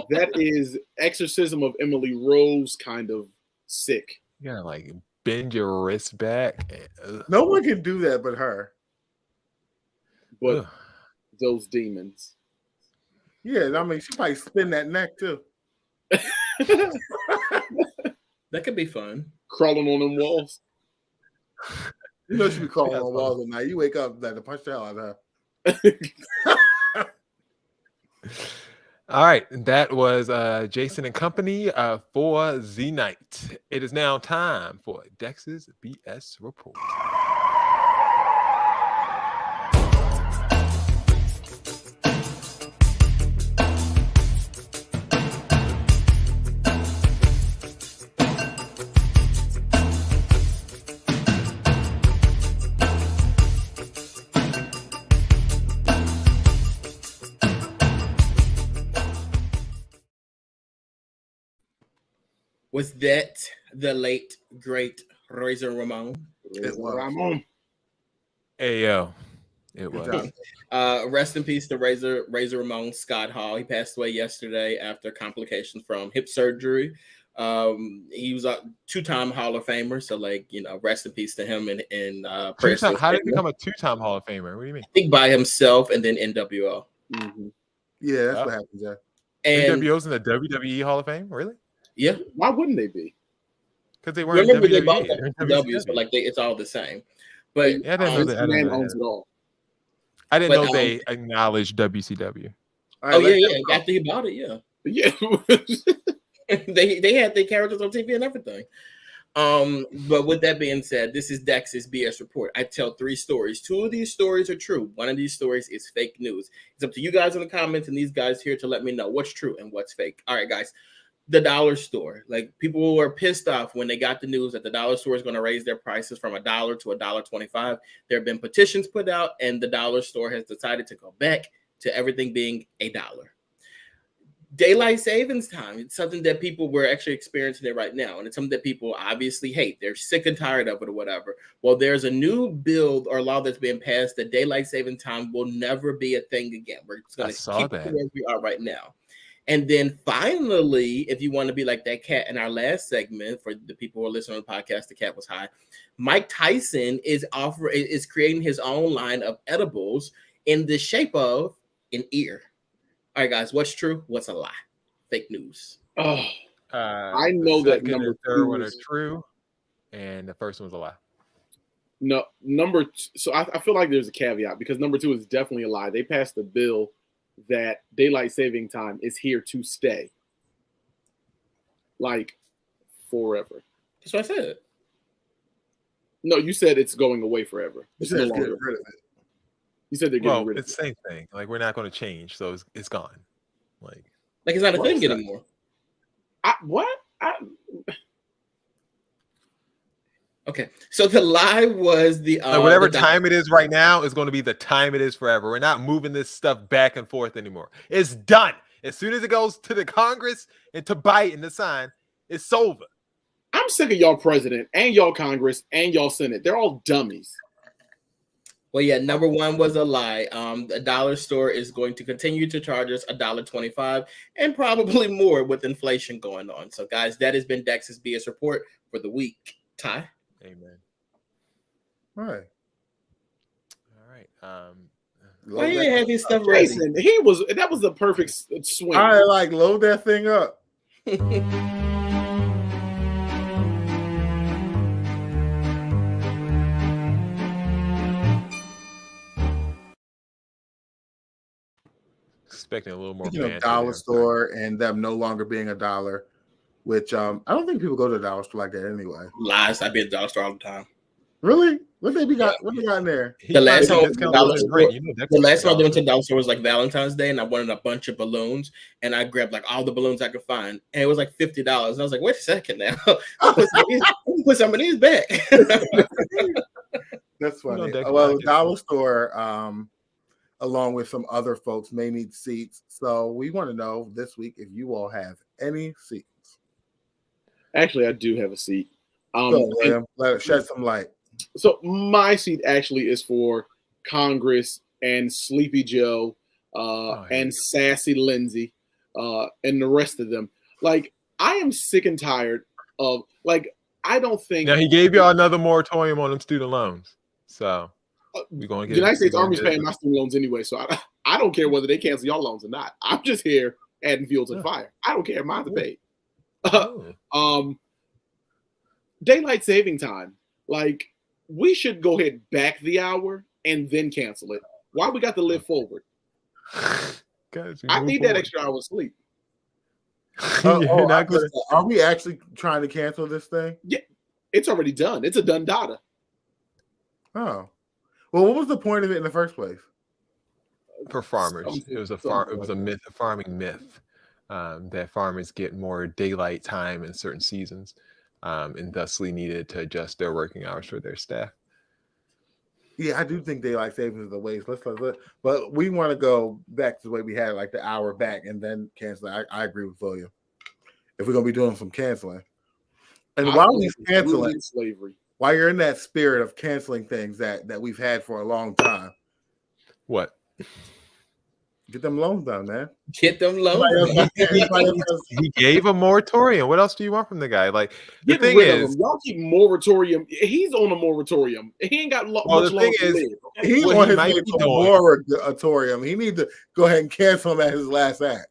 That is Exorcism of Emily Rose kind of sick. You gotta like bend your wrist back. No one can do that but her. But those demons. Yeah, I mean, she probably spin that neck too. That could be fun. Crawling on them walls. You know she be crawling on walls at night. You wake up like to punch the hell out of her. All right, that was Jason and Company for Z Night. It is now time for Dex's BS Report. Was that the late, great Razor Ramon? It was. Ramon. Hey, yo. It was. Rest in peace to Razor Ramon Scott Hall. He passed away yesterday after complications from hip surgery. He was a 2-time Hall of Famer, so rest in peace to him and prayers to his How did he family. become a 2-time Hall of Famer? What do you mean? I think by himself and then NWO. Mm-hmm. Yeah, that's what happens. Yeah, and NWO's in the WWE Hall of Fame, really? Yeah. Why wouldn't they be? Because they weren't Remember, they WWE. both They're in have W's, but WCW. it's all the same. But Yeah, I didn't know that. I didn't know owns that. it all. I didn't But, know they acknowledged WCW. Yeah. After he bought it, yeah. Yeah. they had their characters on TV and everything. But with that being said, this is Dex's BS report. I tell 3 stories. 2 of these stories are true. 1 of these stories is fake news. It's up to you guys in the comments and these guys here to let me know what's true and what's fake. All right, guys. The dollar store. Like, people were pissed off when they got the news that the dollar store is going to raise their prices from $1 to $1.25. There have been petitions put out, and the dollar store has decided to go back to everything being $1. Daylight savings time. It's something that people were actually experiencing it right now. And it's something that people obviously hate. They're sick and tired of it or whatever. Well, there's a new bill or law that's being passed that daylight saving time will never be a thing again. We're just going to keep it where we are right now. And then finally, if you want to be like that cat in our last segment, for the people who are listening to the podcast, the cat was high. Mike Tyson is creating his own line of edibles in the shape of an ear. All right, guys, what's true? What's a lie? Fake news. Oh, I know that Second number and third 2 one are is true, and the first one's a lie. no So I feel like there's a caveat because number 2 is definitely a lie. They passed a bill that daylight saving time is here to stay, like forever. That's what I said. No, you said it's going away forever. It's no getting longer. rid of it. You said they're getting rid of It's it. the same thing. Like, we're not going to change, so it's gone. Like it's not a thing anymore. Okay, so the lie was the whatever time it is right now is going to be the time it is forever. We're not moving this stuff back and forth anymore. It's done. As soon as it goes to the Congress and to Biden to sign, it's over. I'm sick of y'all president and y'all Congress and y'all Senate. They're all dummies. Well, yeah, number 1 was a lie. The dollar store is going to continue to charge us $1.25 and probably more with inflation going on. So, guys, that has been Dex's BS report for the week. Ty? Amen. All right. Why you have his stuff ready? Jason, that was the perfect swing. All right, load that thing up. Expecting a little more. Speaking of dollar store and them no longer being $1, which I don't think people go to the dollar store like that anyway. Lies. I be at the dollar store all the time. Really? What they got? What they got in there? The last time I went to the dollar store was like Valentine's Day, and I wanted a bunch of balloons, and I grabbed like all the balloons I could find, and it was like $50. And I was like, wait a second now, put some of these back. That's funny. Well, the dollar store, along with some other folks, may need seats. So we want to know this week if you all have any seats. Actually, I do have a seat. Shed some light. So my seat actually is for Congress and Sleepy Joe and Sassy Lindsay and the rest of them. Like, I am sick and tired of, like, I don't think. Now, he gave y'all another moratorium on them student loans. So we're going to get the United States Army's paying my student loans anyway. So I don't care whether they cancel y'all loans or not. I'm just here adding fuel to the fire. I don't care. Mine's paid. Daylight saving time. Like, we should go ahead back the hour and then cancel it. Why we got to live forward? I need that extra hour of sleep. Are we actually trying to cancel this thing? Yeah, it's already done. It's a done data. Oh, well, what was the point of it in the first place? For farmers, it was a myth, a farming myth, that farmers get more daylight time in certain seasons, and thusly needed to adjust their working hours for their staff. Yeah, I do think daylight savings is the ways. But we want to go back to the way we had, like the hour back, and then cancel. I agree with William. If we're gonna be doing some canceling, and while we're canceling slavery, while you're in that spirit of canceling things that we've had for a long time, what? Get them loans done, man. Get them loans. He gave a moratorium. What else do you want from the guy? Like the Get thing rid of is, him. Y'all keep moratorium. He's on a moratorium. He ain't got much longer to live. He's what on he his might way be to a doing. moratorium. He needs to go ahead and cancel him at his last act.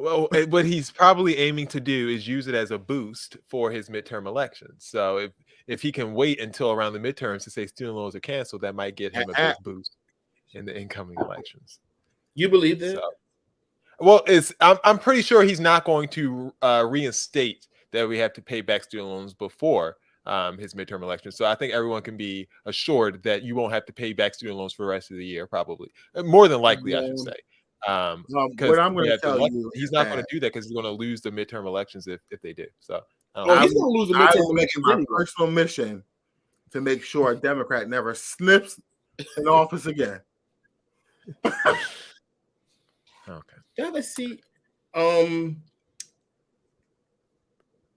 well, what he's probably aiming to do is use it as a boost for his midterm elections. So if he can wait until around the midterms to say student loans are canceled, that might get him a big boost in the incoming elections. You believe that? So, well, I'm pretty sure he's not going to reinstate that we have to pay back student loans before his midterm election. So I think everyone can be assured that you won't have to pay back student loans for the rest of the year, probably. More than likely, I should say. What I'm going to tell you, he's not going to do that because he's going to lose the midterm elections if they do. So he's going to lose the midterm elections my anyway. personal mission to make sure a Democrat never snips in office again. Okay. Do I have a seat?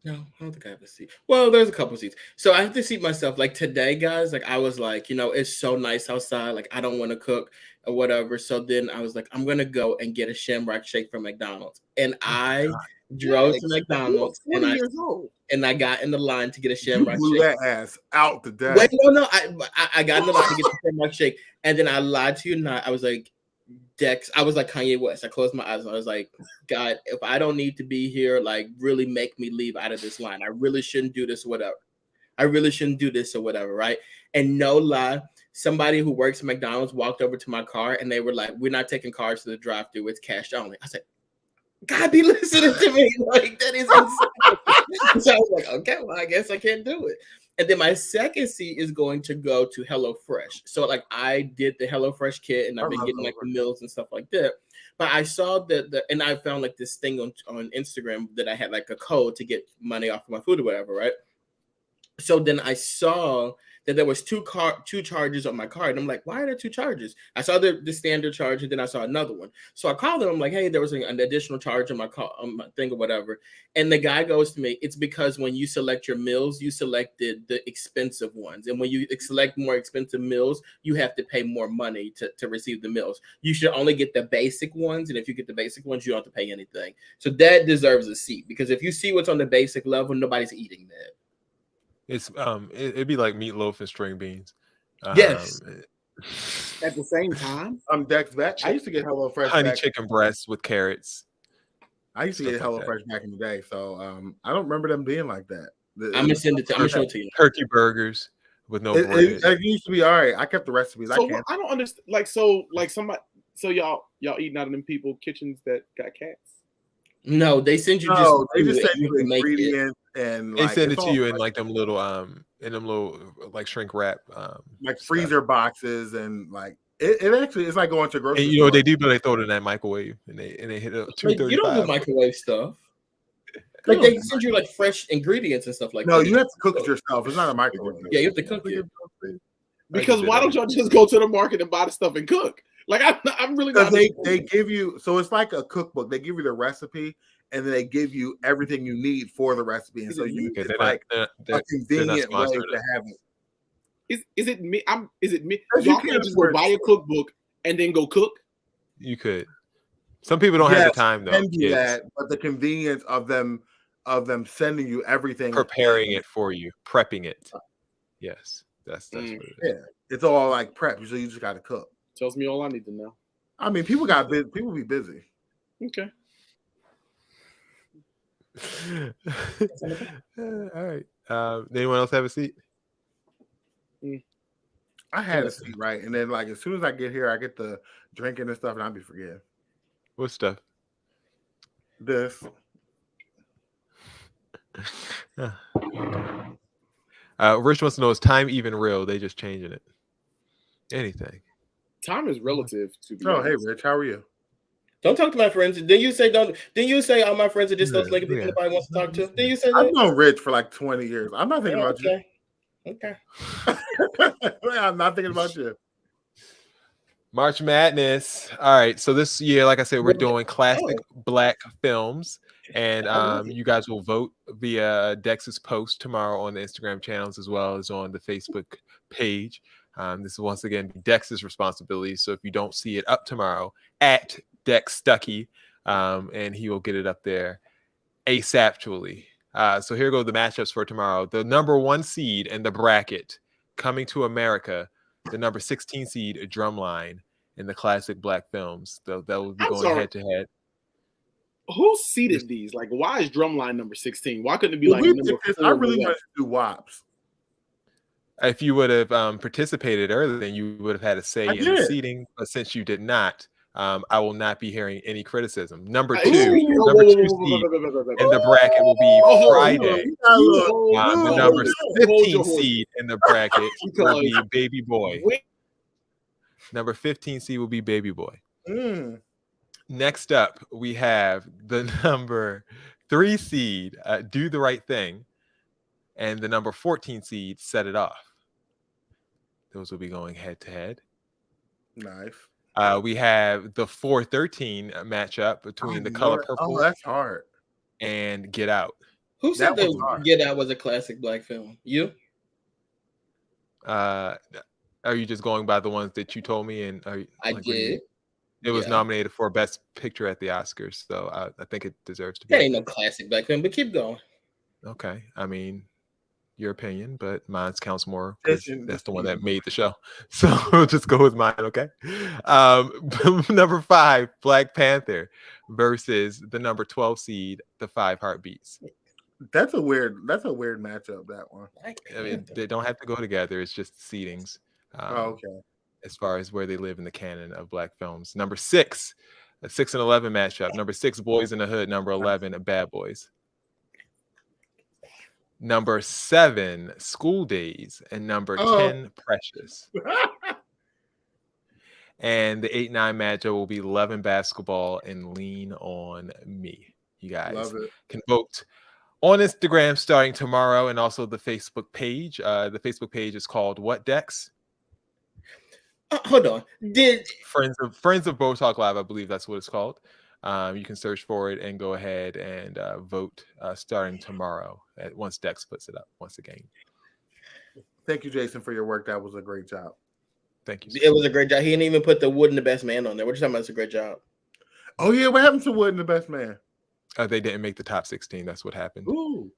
No, I don't think I have a seat. Well, there's a couple seats. So I have to seat myself. Like today, guys, like I was like, it's so nice outside. Like I don't want to cook or whatever. So then I was like, I'm going to go and get a Shamrock Shake from McDonald's. And I drove to McDonald's and I got in the line to get a Shamrock Shake. That ass out the day. Wait, no. I got in the line to get the Shamrock Shake. And then I lied to you not. I was like, Dex, I was like Kanye West. I closed my eyes and I was like, God, if I don't need to be here, like really make me leave out of this line. I really shouldn't do this or whatever. Right? And no lie, somebody who works at McDonald's walked over to my car and they were like, we're not taking cards to the drive-thru. It's cash only. I said, God be listening to me. Like that is insane. So I was like, okay, well, I guess I can't do it. And then my second seat is going to go to HelloFresh. So like I did the HelloFresh kit and I've been getting like the meals and stuff like that. But I saw and I found like this thing on Instagram that I had like a code to get money off of my food or whatever, right? So then I saw that there was two charges on my card. And I'm like, why are there two charges? I saw the standard charge and then I saw another one. So I called them. I'm like, hey, there was an additional charge on my thing or whatever. And the guy goes to me, it's because when you select your meals, you selected the expensive ones. And when you select more expensive meals, you have to pay more money to receive the meals. You should only get the basic ones. And if you get the basic ones, you don't have to pay anything. So that deserves a seat because if you see what's on the basic level, nobody's eating that. It's it'd be like meatloaf and string beans. Yes. At the same time, I'm Dex back. I used to get HelloFresh. Honey chicken breasts with carrots. I used to get HelloFresh back in the day, so I don't remember them being like that. I'm gonna send it to. I'm gonna show it to you. Turkey burgers with no bread. It used to be all right. I kept the recipes. So I don't understand. Like somebody. So y'all eating out of them people kitchens that got cats? No, they send you they just send you ingredients and they send it to you in like them little like shrink wrap like freezer boxes and like it actually it's like going to grocery. And you know what they do, but they throw it in that microwave and they hit it up 235. You don't do microwave stuff. Like they send you like fresh ingredients and stuff like that. No, you have to cook it yourself. It's not a microwave. Yeah, you have to cook it. Because why don't y'all just go to the market and buy the stuff and cook? Like I'm really not. They give you, so it's like a cookbook. They give you the recipe and then they give you everything you need for the recipe, and so it's like a convenient way to have it. Is it me? Is it me? Y'all can't just go buy a cookbook and then go cook. You could. Some people don't have the time though. Can do that, but the convenience of them sending you everything, preparing it for you, prepping it. Yes, that's what it is. Yeah, it's all like prep. So you just got to cook. Tells me all I need to know. I mean, people got busy. People be busy. Okay. All right. Anyone else have a seat? I had a seat, right, and then like as soon as I get here, I get the drinking and stuff, and I'll be forgetting. What stuff? This. Rich wants to know, is time even real? They just changing it. Anything. Time is relative to be honest. Hey Rich, how are you? Don't talk to my friends. Didn't you say all my friends are just those nigga people nobody wants to talk to? Didn't you say that? I've known Rich for like 20 years. I'm not thinking about you. Okay. I'm not thinking about you. March Madness. All right. So this year, like I said, we're doing classic Black films. And you guys will vote via Dex's post tomorrow on the Instagram channels as well as on the Facebook page. This is once again Dex's responsibility. So if you don't see it up tomorrow at Dex Stuckey, and he will get it up there ASAPually. So here go the matchups for tomorrow. The number 1 seed in the bracket coming to America, the number 16 seed Drumline in the classic black films. That will be going head to head. Who seeded these? Like, why is Drumline number 16? Why couldn't it be like number 4? I really wanted to do WAPs. If you would have participated earlier, then you would have had a say in the seating. But since you did not, I will not be hearing any criticism. Number 2 seed in the bracket will be Friday. The number 15 seed in the bracket will be Baby Boy. Number 15 seed will be Baby Boy. Next up, we have the number 3 seed, Do the Right Thing, and the number 14 seed, Set It Off. Those will be going head to head. Nice. We have the 4-13 matchup between The Color Purple. Oh, that's hard. And Get Out. Who said that Get Out was a classic black film? You? Are you just going by the ones that you told me? And I did. It was nominated for Best Picture at the Oscars, so I think it deserves to be. That ain't no classic black film, but keep going. Okay, I mean, your opinion, but mine counts more because that's the one that made the show. So we'll just go with mine, okay? Number 5, Black Panther versus the number 12 seed, The 5 Heartbeats. That's a weird matchup, that one. I mean, they don't have to go together. It's just seedings. Okay. As far as where they live in the canon of black films. Number 6, a 6 and 11 matchup. Number 6, Boys in the Hood. Number 11, Bad Boys. Number 7, School Days. And number 10, Precious. And the 8-9 matchup will be Love and Basketball and Lean on Me. You guys can vote on Instagram starting tomorrow, and also the Facebook page. The Facebook page is called what, Dex? Hold on. Did Friends of Bro Talk Live? I believe that's what it's called. You can search for it and go ahead and vote starting tomorrow once Dex puts it up once again. Thank you, Jason, for your work. That was a great job. Thank you. It was a great job. He didn't even put the Wood and the Best Man on there. What you talking about? It's a great job. Oh yeah, what happened to Wood and the Best Man? They didn't make the top 16. That's what happened. Ooh.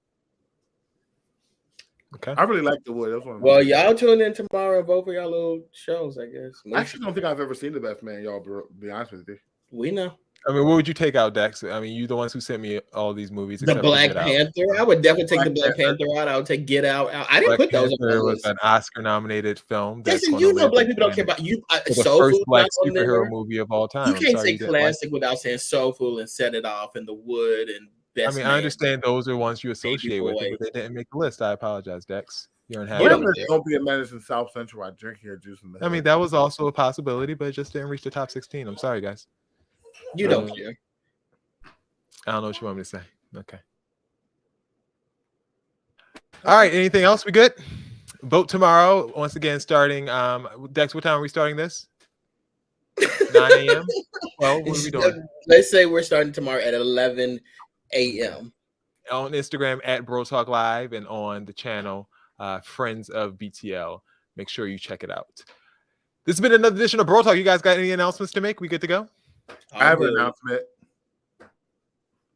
Okay. I really like the Wood. That's one. Well, y'all tune in tomorrow and vote for y'all little shows, I guess. I actually don't think I've ever seen The Best Man, y'all, to be honest with you. We know. I mean, what would you take out, Dex? I mean, you the ones who sent me all these movies. The Black Panther. I would definitely take the Black Panther out. I would take Get Out. I didn't put those on my list. It was an Oscar-nominated film. Listen, you know black people don't care about you. The first black superhero movie of all time. You can't say classic without saying Soul Food and Set It Off and The Wood and Best Man. I understand those are ones you associate with it, but they didn't make the list. I apologize, Dex. You're unhappy. Don't be a menace in South Central. I drink your juice in the I mean, that was also a possibility, but it just didn't reach the top 16. I'm sorry, guys. You don't care. I don't know what you want me to say. Okay. All right. Anything else? We good? Vote tomorrow. Once again, starting. Dex, what time are we starting this? 9 a.m. Well, what are we doing? Let's say we're starting tomorrow at 11 a.m. On Instagram at Bro Talk Live and on the channel Friends of BTL. Make sure you check it out. This has been another edition of Bro Talk. You guys got any announcements to make? We good to go? I have an announcement.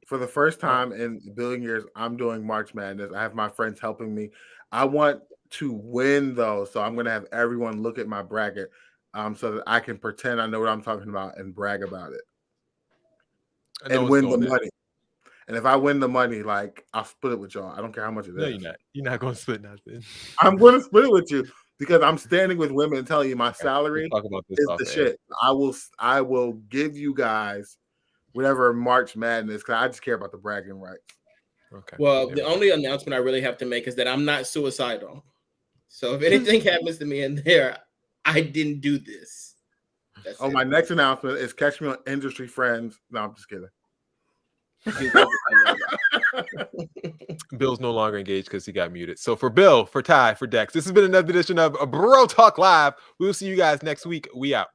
For the first time in a billion years, I'm doing March Madness. I have my friends helping me. I want to win, though, so I'm going to have everyone look at my bracket so that I can pretend I know what I'm talking about and brag about it. And win the money. And if I win the money, like, I'll split it with y'all. I don't care how much it is. No, you're not. You're not going to split nothing. I'm going to split it with you because I'm standing with women and telling you my salary is the shit. I will give you guys whatever March Madness, because I just care about the bragging rights. Okay. Well, the only announcement I really have to make is that I'm not suicidal. So if anything happens to me in there, I didn't do this. My next announcement is catch me on Industry Friends. No, I'm just kidding. Bill's no longer engaged because he got muted. So for Bill, for Ty, for Dex, this has been another edition of Bro Talk Live. We'll see you guys next week. We out.